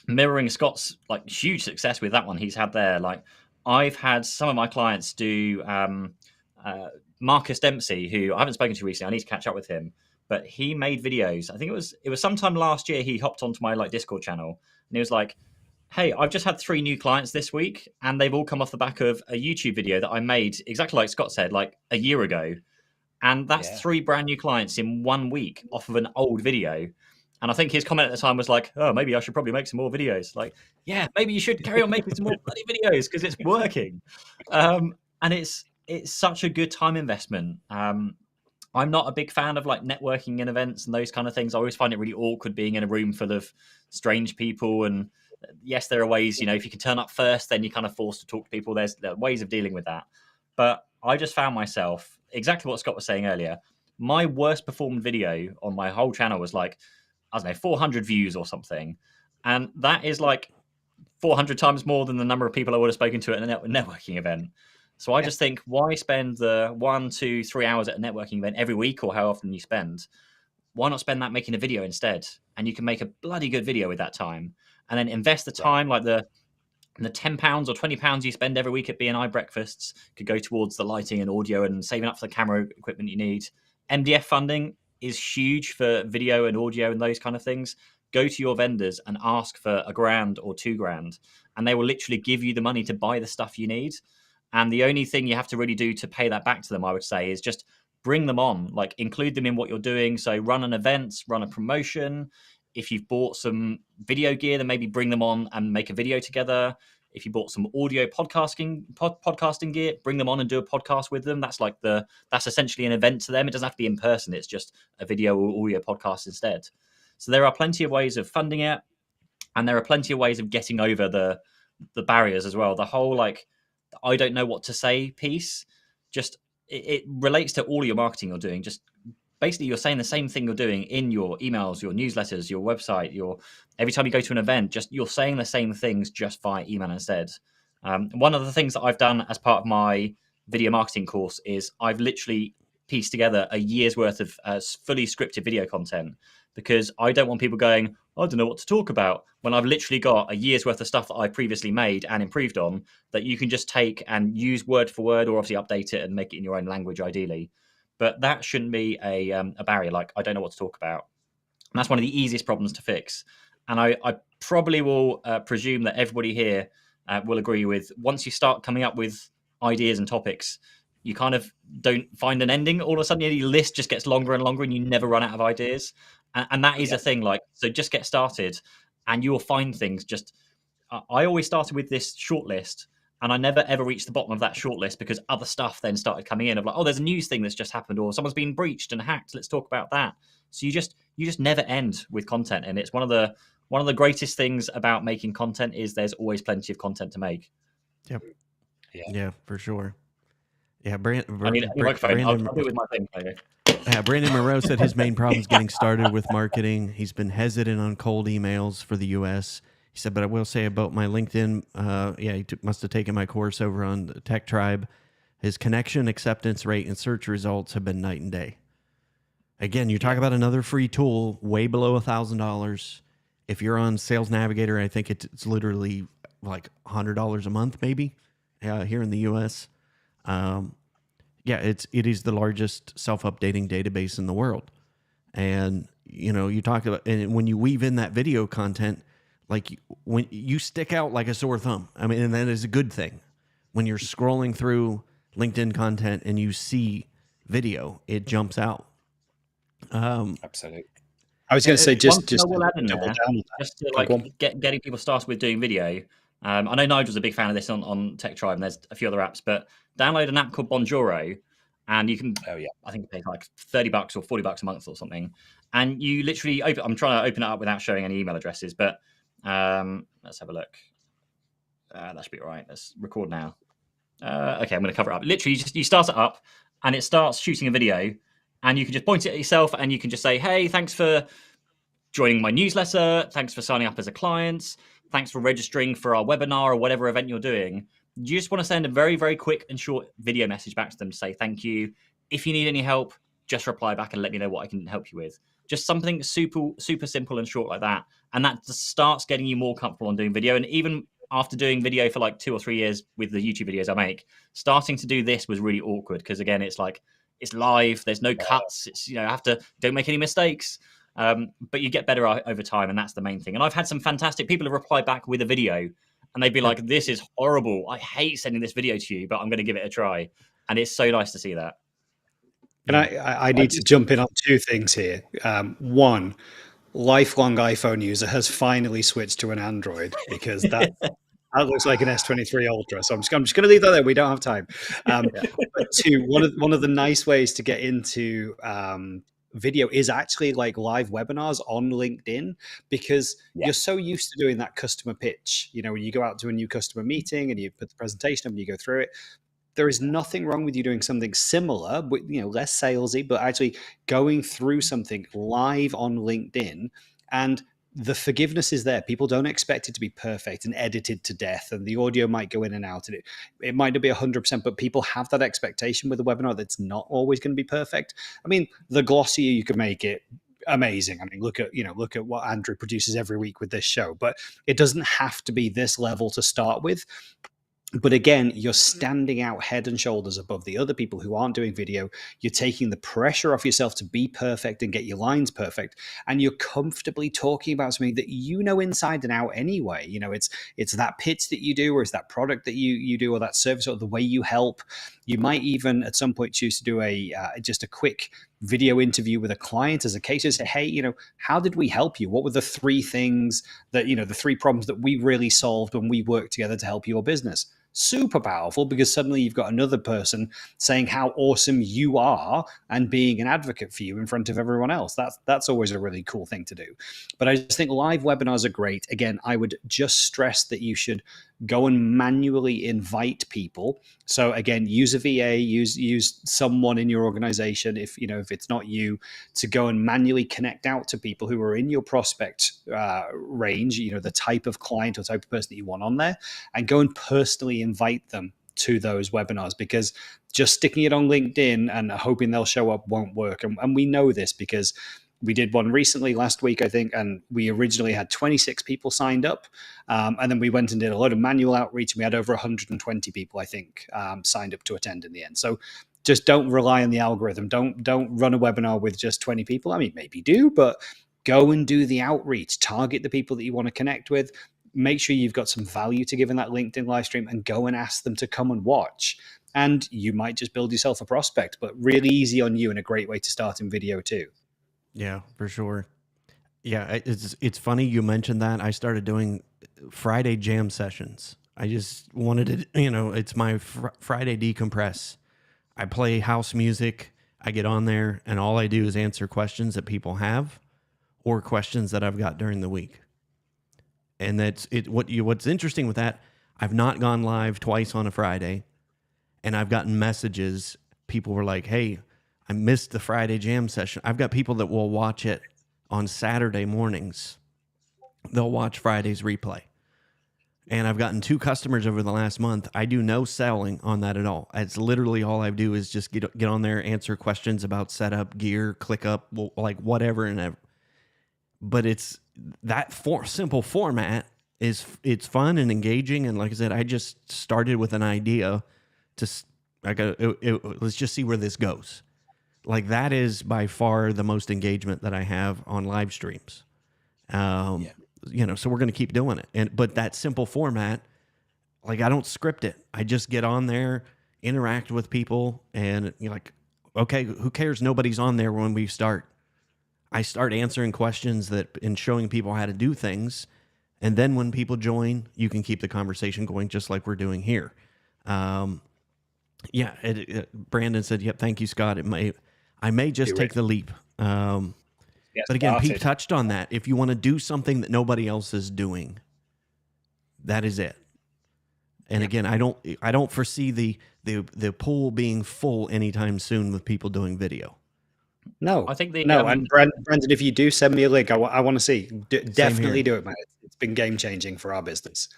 Mirroring Scott's like huge success with that one he's had there. Like I've had some of my clients do Marcus Dempsey, who I haven't spoken to recently. I need to catch up with him, but he made videos. I think it was sometime last year. He hopped onto my like Discord channel and he was like, hey, I've just had 3 new clients this week, and they've all come off the back of a YouTube video that I made exactly like Scott said, like a year ago. And that's 3 brand new clients in 1 week off of an old video. And I think his comment at the time was like, oh, maybe I should probably make some more videos. Like, yeah, maybe you should carry on making some more bloody videos because it's working. and it's such a good time investment. I'm not a big fan of like networking in events and those kind of things. I always find it really awkward being in a room full of strange people. And yes, there are ways, if you can turn up first, then you're kind of forced to talk to people. There are ways of dealing with that. But I just found myself exactly what Scott was saying earlier. My worst performed video on my whole channel was like, I don't know, 400 views or something. And that is like 400 times more than the number of people I would have spoken to at a networking event. So I just think, why spend the 1, 2, 3 hours at a networking event every week, or how often you spend? Why not spend that making a video instead? And you can make a bloody good video with that time, and then invest the time, like the £10 or £20 you spend every week at BNI breakfasts could go towards the lighting and audio and saving up for the camera equipment you need. MDF funding is huge for video and audio and those kind of things. Go to your vendors and ask for £1,000 or £2,000, and they will literally give you the money to buy the stuff you need. And the only thing you have to really do to pay that back to them, I would say, is just bring them on, like include them in what you're doing. So run an event, run a promotion. If you've bought some video gear, then maybe bring them on and make a video together. If you bought some audio podcasting gear, bring them on and do a podcast with them. That's that's essentially an event to them. It doesn't have to be in person. It's just a video or audio podcast instead. So there are plenty of ways of funding it, and there are plenty of ways of getting over the barriers as well. The whole I don't know what to say piece, just it relates to all your marketing you're doing. Just basically you're saying the same thing you're doing in your emails, your newsletters, your website, every time you go to an event, just you're saying the same things just via email instead. One of the things that I've done as part of my video marketing course is I've literally pieced together a year's worth of fully scripted video content, because I don't want people going, I don't know what to talk about, when I've literally got a year's worth of stuff that I previously made and improved on that you can just take and use word for word, or obviously update it and make it in your own language ideally. But that shouldn't be a barrier. Like, I don't know what to talk about. And that's one of the easiest problems to fix. And I probably will presume that everybody here will agree with, once you start coming up with ideas and topics, you kind of don't find an ending. All of a sudden, your list just gets longer and longer and you never run out of ideas. And that is a thing. So just get started and you will find things. I always started with this short list, and I never ever reached the bottom of that short list because other stuff then started coming in of like, oh, there's a news thing that's just happened, or someone's been breached and hacked. Let's talk about that. So you just never end with content. And it's one of the greatest things about making content is there's always plenty of content to make. Yep. Yeah, for sure. Yeah, I need a microphone. I'll do it with my thing. Brandon Moreau said his main problem is getting started with marketing. He's been hesitant on cold emails for the U.S. He said, but I will say about my LinkedIn, he must have taken my course over on the Tech Tribe. His connection acceptance rate and search results have been night and day. Again, you talk about another free tool, way below $1,000. If you're on Sales Navigator, I think it's literally like $100 a month, maybe, here in the U.S. It is the largest self-updating database in the world. And, you talk about, and when you weave in that video content, like when you stick out like a sore thumb, I mean, and that is a good thing. When you're scrolling through LinkedIn content and you see video, it jumps out. Absolutely. I was going to say, just double down on that. Just to getting people started with doing video. I know Nigel's a big fan of this on Tech Tribe, and there's a few other apps, but download an app called Bonjoro, and you can, I think it pays like $30 or $40 a month or something. And you literally I'm trying to open it up without showing any email addresses, but let's have a look. That should be all right. Let's record now. Okay, I'm going to cover it up. Literally, you start it up, and it starts shooting a video, and you can just point it at yourself, and you can just say, hey, thanks for joining my newsletter. Thanks for signing up as a client. Thanks for registering for our webinar or whatever event you're doing. You just want to send a very, very quick and short video message back to them to say thank you. If you need any help, just reply back and let me know what I can help you with. Just something super, super simple and short like that. And that just starts getting you more comfortable on doing video. And even after doing video for like 2 or 3 years with the YouTube videos I make, starting to do this was really awkward because, again, it's like it's live. There's no cuts. It's, don't make any mistakes. But you get better over time, and that's the main thing. And I've had some fantastic people have replied back with a video, and they'd be like, this is horrible. I hate sending this video to you, but I'm going to give it a try. And it's so nice to see that. And I need to jump in on 2 things here. One, lifelong iPhone user has finally switched to an Android, because That looks like an S23 Ultra. So I'm just going to leave that there. We don't have time. But two, one of the nice ways to get into video is actually like live webinars on LinkedIn, because you're so used to doing that customer pitch. You know, when you go out to a new customer meeting and you put the presentation up and you go through it, there is nothing wrong with you doing something similar, but less salesy, but actually going through something live on LinkedIn. And the forgiveness is there. People don't expect it to be perfect and edited to death, and the audio might go in and out, and it might not be 100%, but people have that expectation with a webinar that's not always going to be perfect. I mean, the glossier you can make it, amazing. I mean, look at what Andrew produces every week with this show, but it doesn't have to be this level to start with. But again, you're standing out head and shoulders above the other people who aren't doing video. You're taking the pressure off yourself to be perfect and get your lines perfect. And you're comfortably talking about something that you know inside and out anyway. It's that pitch that you do, or it's that product that you do, or that service, or the way you help. You might even at some point choose to do just a quick video interview with a client as a case to say, hey, how did we help you? What were the three things that, the three problems that we really solved when we worked together to help your business? Super powerful, because suddenly you've got another person saying how awesome you are and being an advocate for you in front of everyone else. That's always a really cool thing to do. But I just think live webinars are great. Again, I would just stress that you should go and manually invite people. So again, use a VA, use someone in your organization, if it's not you, to go and manually connect out to people who are in your prospect range, the type of client or type of person that you want on there, and go and personally invite them to those webinars, because just sticking it on LinkedIn and hoping they'll show up won't work. And we know this because we did one recently last week, I think, and we originally had 26 people signed up. And then we went and did a load of manual outreach, and we had over 120 people, I think, signed up to attend in the end. So just don't rely on the algorithm. Don't run a webinar with just 20 people. I mean, maybe do, but go and do the outreach. Target the people that you want to connect with. Make sure you've got some value to give in that LinkedIn live stream, and go and ask them to come and watch. And you might just build yourself a prospect, but really easy on you and a great way to start in video too. Yeah, for sure. Yeah, it's funny you mentioned that. I started doing Friday jam sessions. I just wanted to, it's my Friday decompress. I play house music. I get on there, and all I do is answer questions that people have, or questions that I've got during the week. And that's it. What's interesting with that, I've not gone live twice on a Friday, and I've gotten messages. People were like, "Hey, I missed the Friday jam session." I've got people that will watch it on Saturday mornings. They'll watch Friday's replay. And I've gotten 2 customers over the last month. I do no selling on that at all. It's literally all I do is just get on there, answer questions about setup, gear, ClickUp, like whatever and ever. But it's that simple format it's fun and engaging. And like I said, I just started with an idea let's just see where this goes. Like, that is by far the most engagement that I have on live streams. So we're going to keep doing it. But that simple format, like, I don't script it. I just get on there, interact with people, and you're like, okay, who cares? Nobody's on there when we start. I start answering questions and showing people how to do things. And then when people join, you can keep the conversation going just like we're doing here. Brandon said, yep, thank you, Scott. I may just take the leap. But again, Pete touched on that. If you want to do something that nobody else is doing, that is it. And again, I don't foresee the pool being full anytime soon with people doing video. No, I think and Brandon, if you do, send me a link. I want to see. Definitely do it, mate. It's been game changing for our business.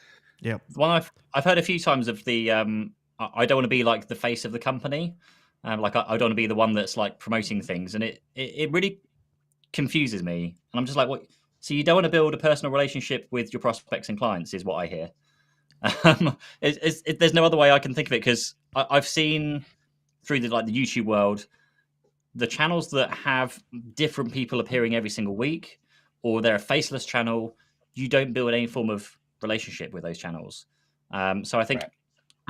Yeah. One I've heard a few times of the I don't want to be like the face of the company. Like I don't want to be the one that's like promoting things, and it really confuses me. And I'm just like, what? So you don't want to build a personal relationship with your prospects and clients, is what I hear. There's no other way I can think of it, because I've seen through the YouTube world, the channels that have different people appearing every single week, or they're a faceless channel, you don't build any form of relationship with those channels. So I think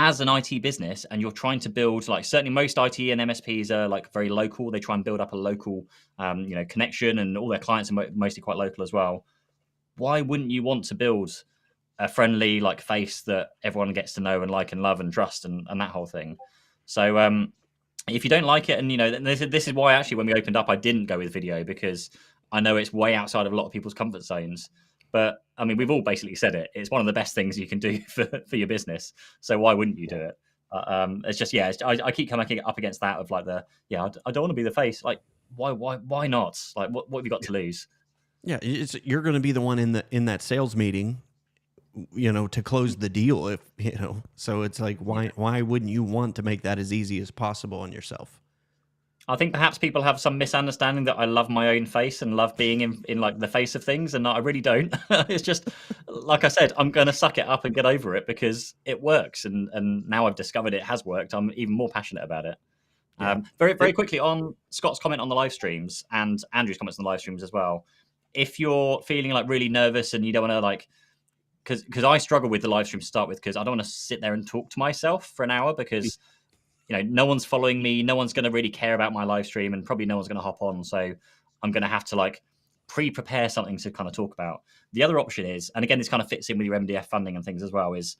as an IT business, and you're trying to build, like, certainly most IT and MSPs are like very local. They try and build up a local, connection, and all their clients are mostly quite local as well. Why wouldn't you want to build a friendly like face that everyone gets to know and like and love and trust and that whole thing. So if you don't like it, and this is why actually when we opened up I didn't go with video, because I know it's way outside of a lot of people's comfort zones. But I mean, we've all basically said it. It's one of the best things you can do for your business. So why wouldn't you do it? It's just, I keep coming up against that of like I don't want to be the face. Like, why not? Like, what have you got to lose? Yeah, you're going to be the one in that sales meeting, to close the deal. If so it's like, why wouldn't you want to make that as easy as possible on yourself? I think perhaps people have some misunderstanding that I love my own face and love being in like the face of things, and I really don't. It's just, like I said, I'm going to suck it up and get over it because it works, and now I've discovered it has worked. I'm even more passionate about it. Yeah. Very quickly on Scott's comment on the live streams and Andrew's comments on the live streams as well. If you're feeling like really nervous and you don't want to because I struggle with the live stream to start with, because I don't want to sit there and talk to myself for an hour, because no one's following me, no one's going to really care about my live stream, and probably no one's going to hop on. So I'm going to have to like pre-prepare something to kind of talk about. The other option is, and again, this kind of fits in with your MDF funding and things as well, is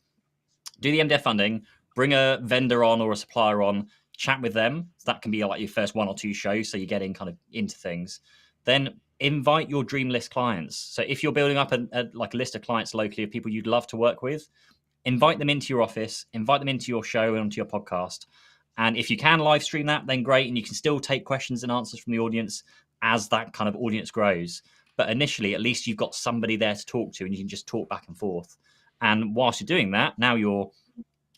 do the MDF funding, bring a vendor on or a supplier on, chat with them. So that can be like your first 1 or 2 shows, so you're getting kind of into things. Then invite your dream list clients. So if you're building up a list of clients locally of people you'd love to work with, invite them into your office, invite them into your show and onto your podcast. And if you can live stream that, then great. And you can still take questions and answers from the audience as that kind of audience grows. But initially, at least you've got somebody there to talk to, and you can just talk back and forth. And whilst you're doing that, now you're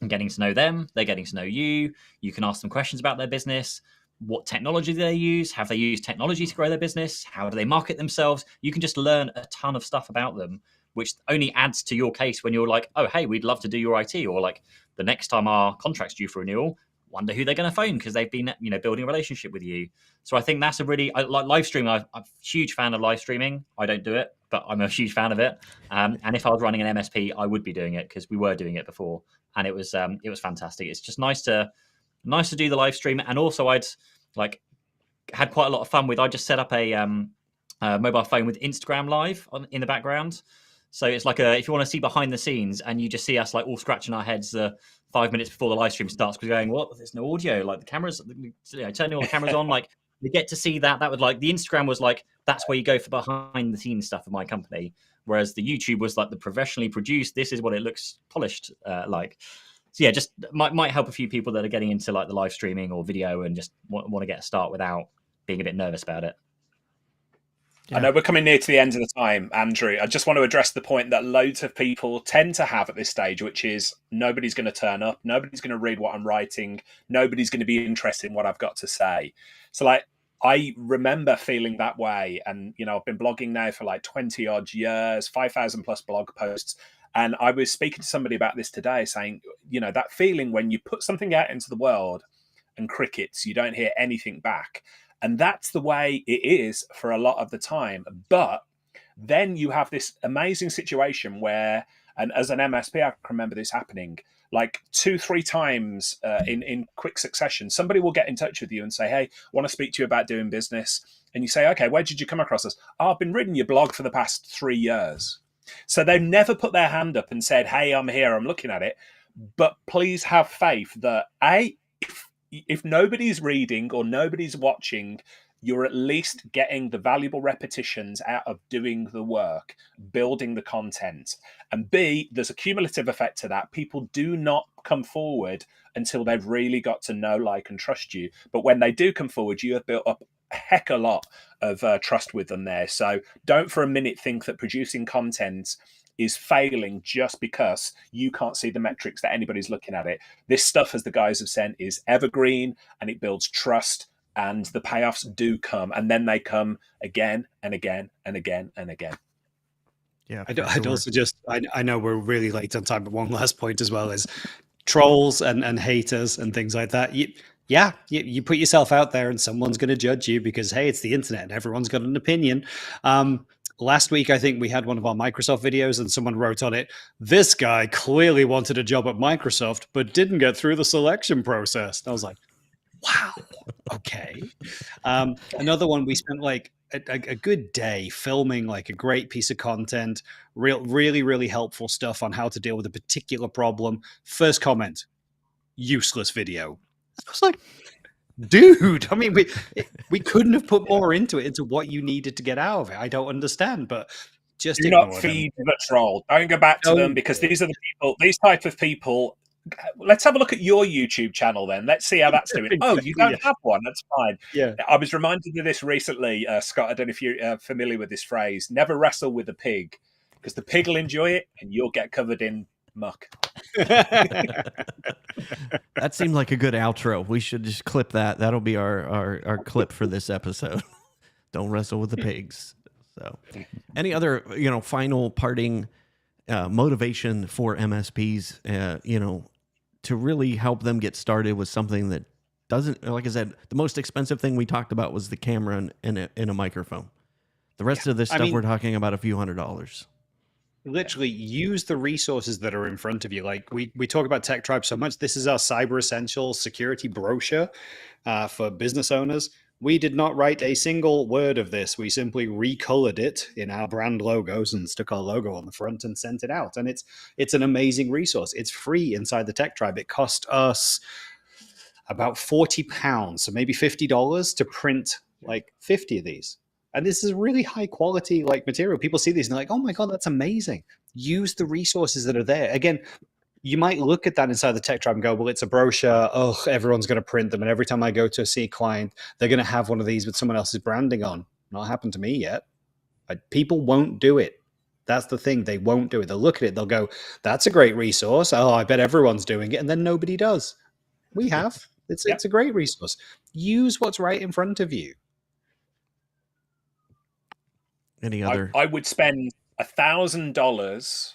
getting to know them. They're getting to know you. You can ask them questions about their business. What technology do they use? Have they used technology to grow their business? How do they market themselves? You can just learn a ton of stuff about them, which only adds to your case when you're like, oh, hey, we'd love to do your IT. Or like the next time our contract's due for renewal, wonder who they're going to phone because they've been building a relationship with you. So I think that's a really like live streaming. I'm a huge fan of live streaming. I don't do it, but I'm a huge fan of it. And if I was running an MSP, I would be doing it because we were doing it before, and it was fantastic. It's just nice to do the live stream. And also I'd had quite a lot of fun with, I just set up a mobile phone with Instagram live in the background. So it's like if you want to see behind the scenes and you just see us like all scratching our heads 5 minutes before the live stream starts, because going, what? There's no audio. Like the cameras, turning all the cameras on. Like you get to see that. That would like the Instagram was like, that's where you go for behind the scenes stuff of my company. Whereas the YouTube was like the professionally produced. This is what it looks polished like. So yeah, just might help a few people that are getting into like the live streaming or video and just want to get a start without being a bit nervous about it. Yeah. I know we're coming near to the end of the time, Andrew. I just want to address the point that loads of people tend to have at this stage, which is nobody's going to turn up, nobody's going to read what I'm writing, nobody's going to be interested in what I've got to say. So like, I remember feeling that way. And, I've been blogging now for like 20 odd years, 5,000 plus blog posts. And I was speaking to somebody about this today saying, that feeling when you put something out into the world and crickets, you don't hear anything back. And that's the way it is for a lot of the time. But then you have this amazing situation where, and as an MSP, I can remember this happening like 2-3 times in quick succession. Somebody will get in touch with you and say, hey, I want to speak to you about doing business. And you say, okay, where did you come across us? Oh, I've been reading your blog for the past 3 years. So they've never put their hand up and said, hey, I'm here, I'm looking at it. But please have faith that if nobody's reading or nobody's watching, you're at least getting the valuable repetitions out of doing the work, building the content. And B, there's a cumulative effect to that. People do not come forward until they've really got to know, like, and trust you. But when they do come forward, you have built up a heck of a lot of trust with them there. So don't for a minute think that producing content is failing just because you can't see the metrics that anybody's looking at it. This stuff, as the guys have said, is evergreen and it builds trust, and the payoffs do come, and then they come again and again and again and again. Yeah, I'd also just, I know we're really late on time, but one last point as well is trolls and haters and things like that. You put yourself out there and someone's going to judge you because, hey, it's the internet and everyone's got an opinion. Last week, I think we had one of our Microsoft videos and someone wrote on it, this guy clearly wanted a job at Microsoft, but didn't get through the selection process. And I was like, Wow. Okay. Another one, we spent like a good day filming like a great piece of content, really helpful stuff on how to deal with a particular problem. First comment, useless video. I was like, dude, I mean, we couldn't have put more into it, into what you needed to get out of it. I don't understand, but just do not ignore feed the troll. Don't go back to them, because these are the people, these type of people. Let's have a look at your YouTube channel then. Let's see how that's doing. Oh, you don't have one. That's fine. Yeah. I was reminded of this recently, Scott. I don't know if you're familiar with this phrase. Never wrestle with a pig, because the pig will enjoy it and you'll get covered in muck. That seemed like a good outro. We should just clip that. That'll be our clip for this episode. Don't wrestle with the pigs. So, any other final parting motivation for MSPs? To really help them get started with something that doesn't, like I said, the most expensive thing we talked about was the camera and a microphone. The rest of this stuff, we're talking about a few $100s. Literally use the resources that are in front of you. Like we talk about Tech Tribe so much. This is our Cyber Essentials security brochure for business owners. We did not write a single word of this. We simply recolored it in our brand logos and stuck our logo on the front and sent it out. And it's an amazing resource. It's free inside the Tech Tribe. It cost us about £40, so maybe $50 to print like 50 of these. And this is really high quality like material. People see these and they're like, oh my God, that's amazing. Use the resources that are there. Again, you might look at that inside the Tech Tribe and go, well, it's a brochure. Oh, everyone's going to print them. And every time I go to see a client, they're going to have one of these with someone else's branding on. Not happened to me yet. People won't do it. That's the thing. They won't do it. They'll look at it. They'll go, that's a great resource. Oh, I bet everyone's doing it. And then nobody does. We have. It's a great resource. Use what's right in front of you. Any other? I would spend $1,000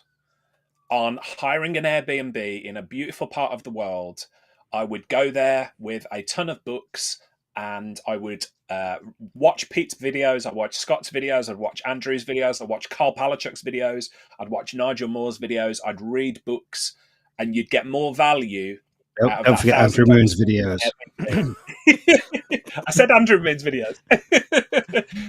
on hiring an Airbnb in a beautiful part of the world. I would go there with a ton of books, and I would watch Pete's videos. I'd watch Scott's videos. I'd watch Andrew's videos. I'd watch Carl Palachuk's videos. I'd watch Nigel Moore's videos. I'd read books, and you'd get more value. Don't forget Andrew Moon's videos. I said Andrew Moon's videos.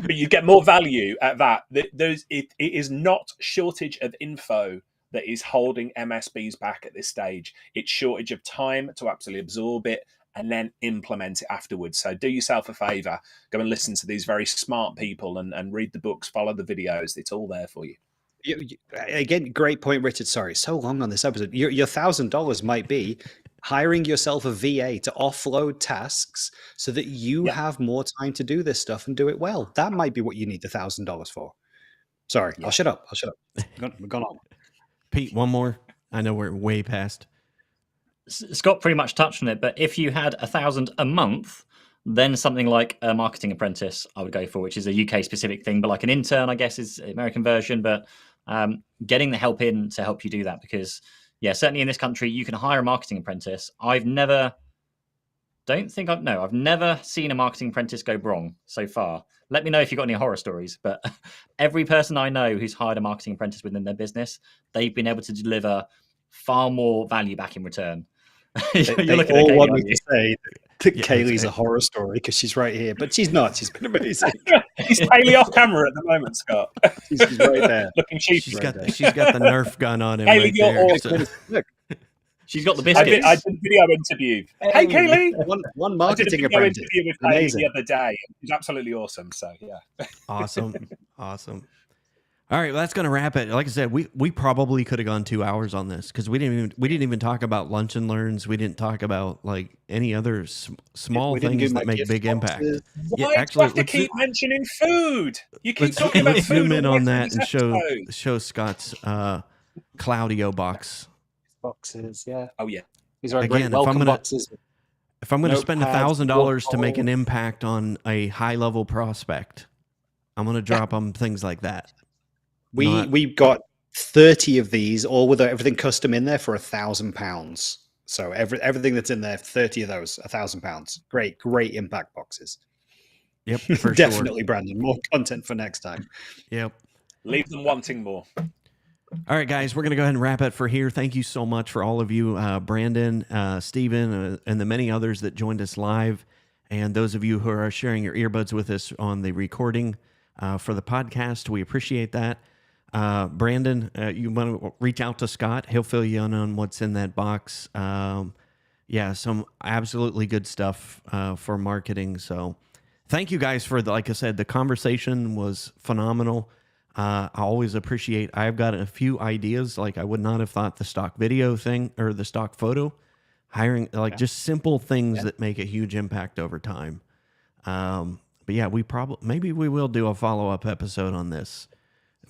But you get more value at that. It is not shortage of info that is holding MSPs back at this stage. It's shortage of time to absolutely absorb it and then implement it afterwards. So do yourself a favor, go and listen to these very smart people and read the books, follow the videos. It's all there for you. Again, great point, Richard. Sorry, so long on this episode. Your $1,000 might be hiring yourself a VA to offload tasks so that you have more time to do this stuff and do it well. That might be what you need the $1,000 for. Sorry, I'll shut up. We've gone on. Pete, one more. I know we're way past. Scott pretty much touched on it, but if you had $1,000 a month, then something like a marketing apprentice I would go for, which is a UK specific thing, but like an intern, I guess, is the American version. But getting the help in to help you do that, because certainly in this country, you can hire a marketing apprentice. I've never seen a marketing apprentice go wrong so far. Let me know if you've got any horror stories, but every person I know who's hired a marketing apprentice within their business, they've been able to deliver far more value back in return. They all want me to say that Kaylee's a horror story because she's right here, but she's not. She's been amazing. He's Kaylee off camera at the moment, Scott. She's right there. Looking cheap. She's got the Nerf gun on him. Kaylee, right you're there, awesome. Look, she's got the biscuits. I did a video interview. Hey, Kaylee. One marketing apprentice. I did a video interview with Kaylee the other day. It was absolutely awesome. So, yeah. Awesome. All right, well, that's going to wrap it. Like I said, we probably could have gone 2 hours on this because we didn't even talk about lunch and learns. We didn't talk about like any other small things that make big impact. Why do you have to keep mentioning food? You keep talking about food. Let's zoom in on that and show Scott's Claudio box. Boxes, yeah. Oh yeah. These are great welcome boxes. If I'm going to spend $1,000 to make an impact on a high level prospect, I'm going to drop them things like that. We got 30 of these, all with everything custom in there for £1,000. So everything that's in there, 30 of those, £1,000. Great impact boxes. Yep, for definitely, sure. Brandon, more content for next time. Yep. Leave them wanting more. All right, guys, we're going to go ahead and wrap it for here. Thank you so much for all of you, Brandon, Stephen, and the many others that joined us live, and those of you who are sharing your earbuds with us on the recording for the podcast. We appreciate that. Brandon, you want to reach out to Scott. He'll fill you in on what's in that box. Yeah, some absolutely good stuff for marketing. So thank you guys for, like I said, the conversation was phenomenal. I always appreciate, I've got a few ideas. Like I would not have thought the stock video thing or the stock photo hiring, like just simple things that make a huge impact over time. But yeah, maybe we will do a follow-up episode on this.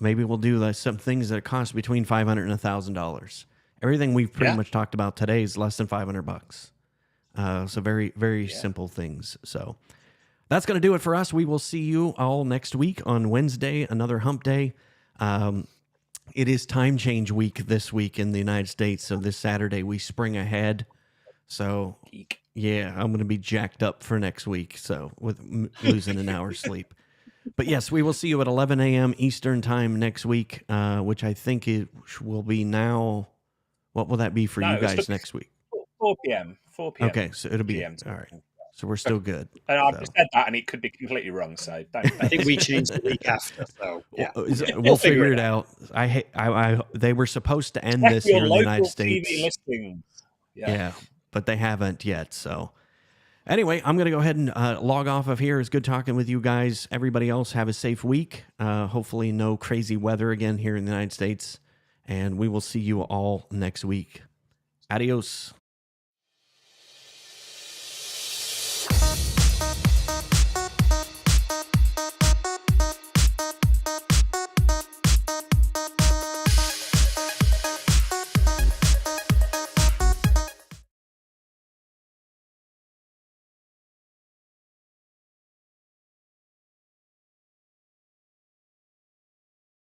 Maybe we'll do some things that cost between $500 and $1,000. Everything we've pretty much talked about today is less than $500. So very, very simple things. So that's going to do it for us. We will see you all next week on Wednesday, another hump day. It is time change week this week in the United States. So this Saturday we spring ahead. So yeah, I'm going to be jacked up for next week. So with losing an hour's sleep. But yes, we will see you at 11 a.m. Eastern time next week, which I think it will be now. What will that be for you guys next week? 4 p.m. 4 p.m. Okay, so it'll be all right. So we're still good. And I've just said that, and it could be completely wrong. So don't. I think we changed the week after. So yeah, we'll figure it out. They were supposed to end this here in the United States. TV listings. Yeah, but they haven't yet. So anyway, I'm going to go ahead and log off of here. It's good talking with you guys. Everybody else have a safe week. Hopefully no crazy weather again here in the United States. And we will see you all next week. Adios.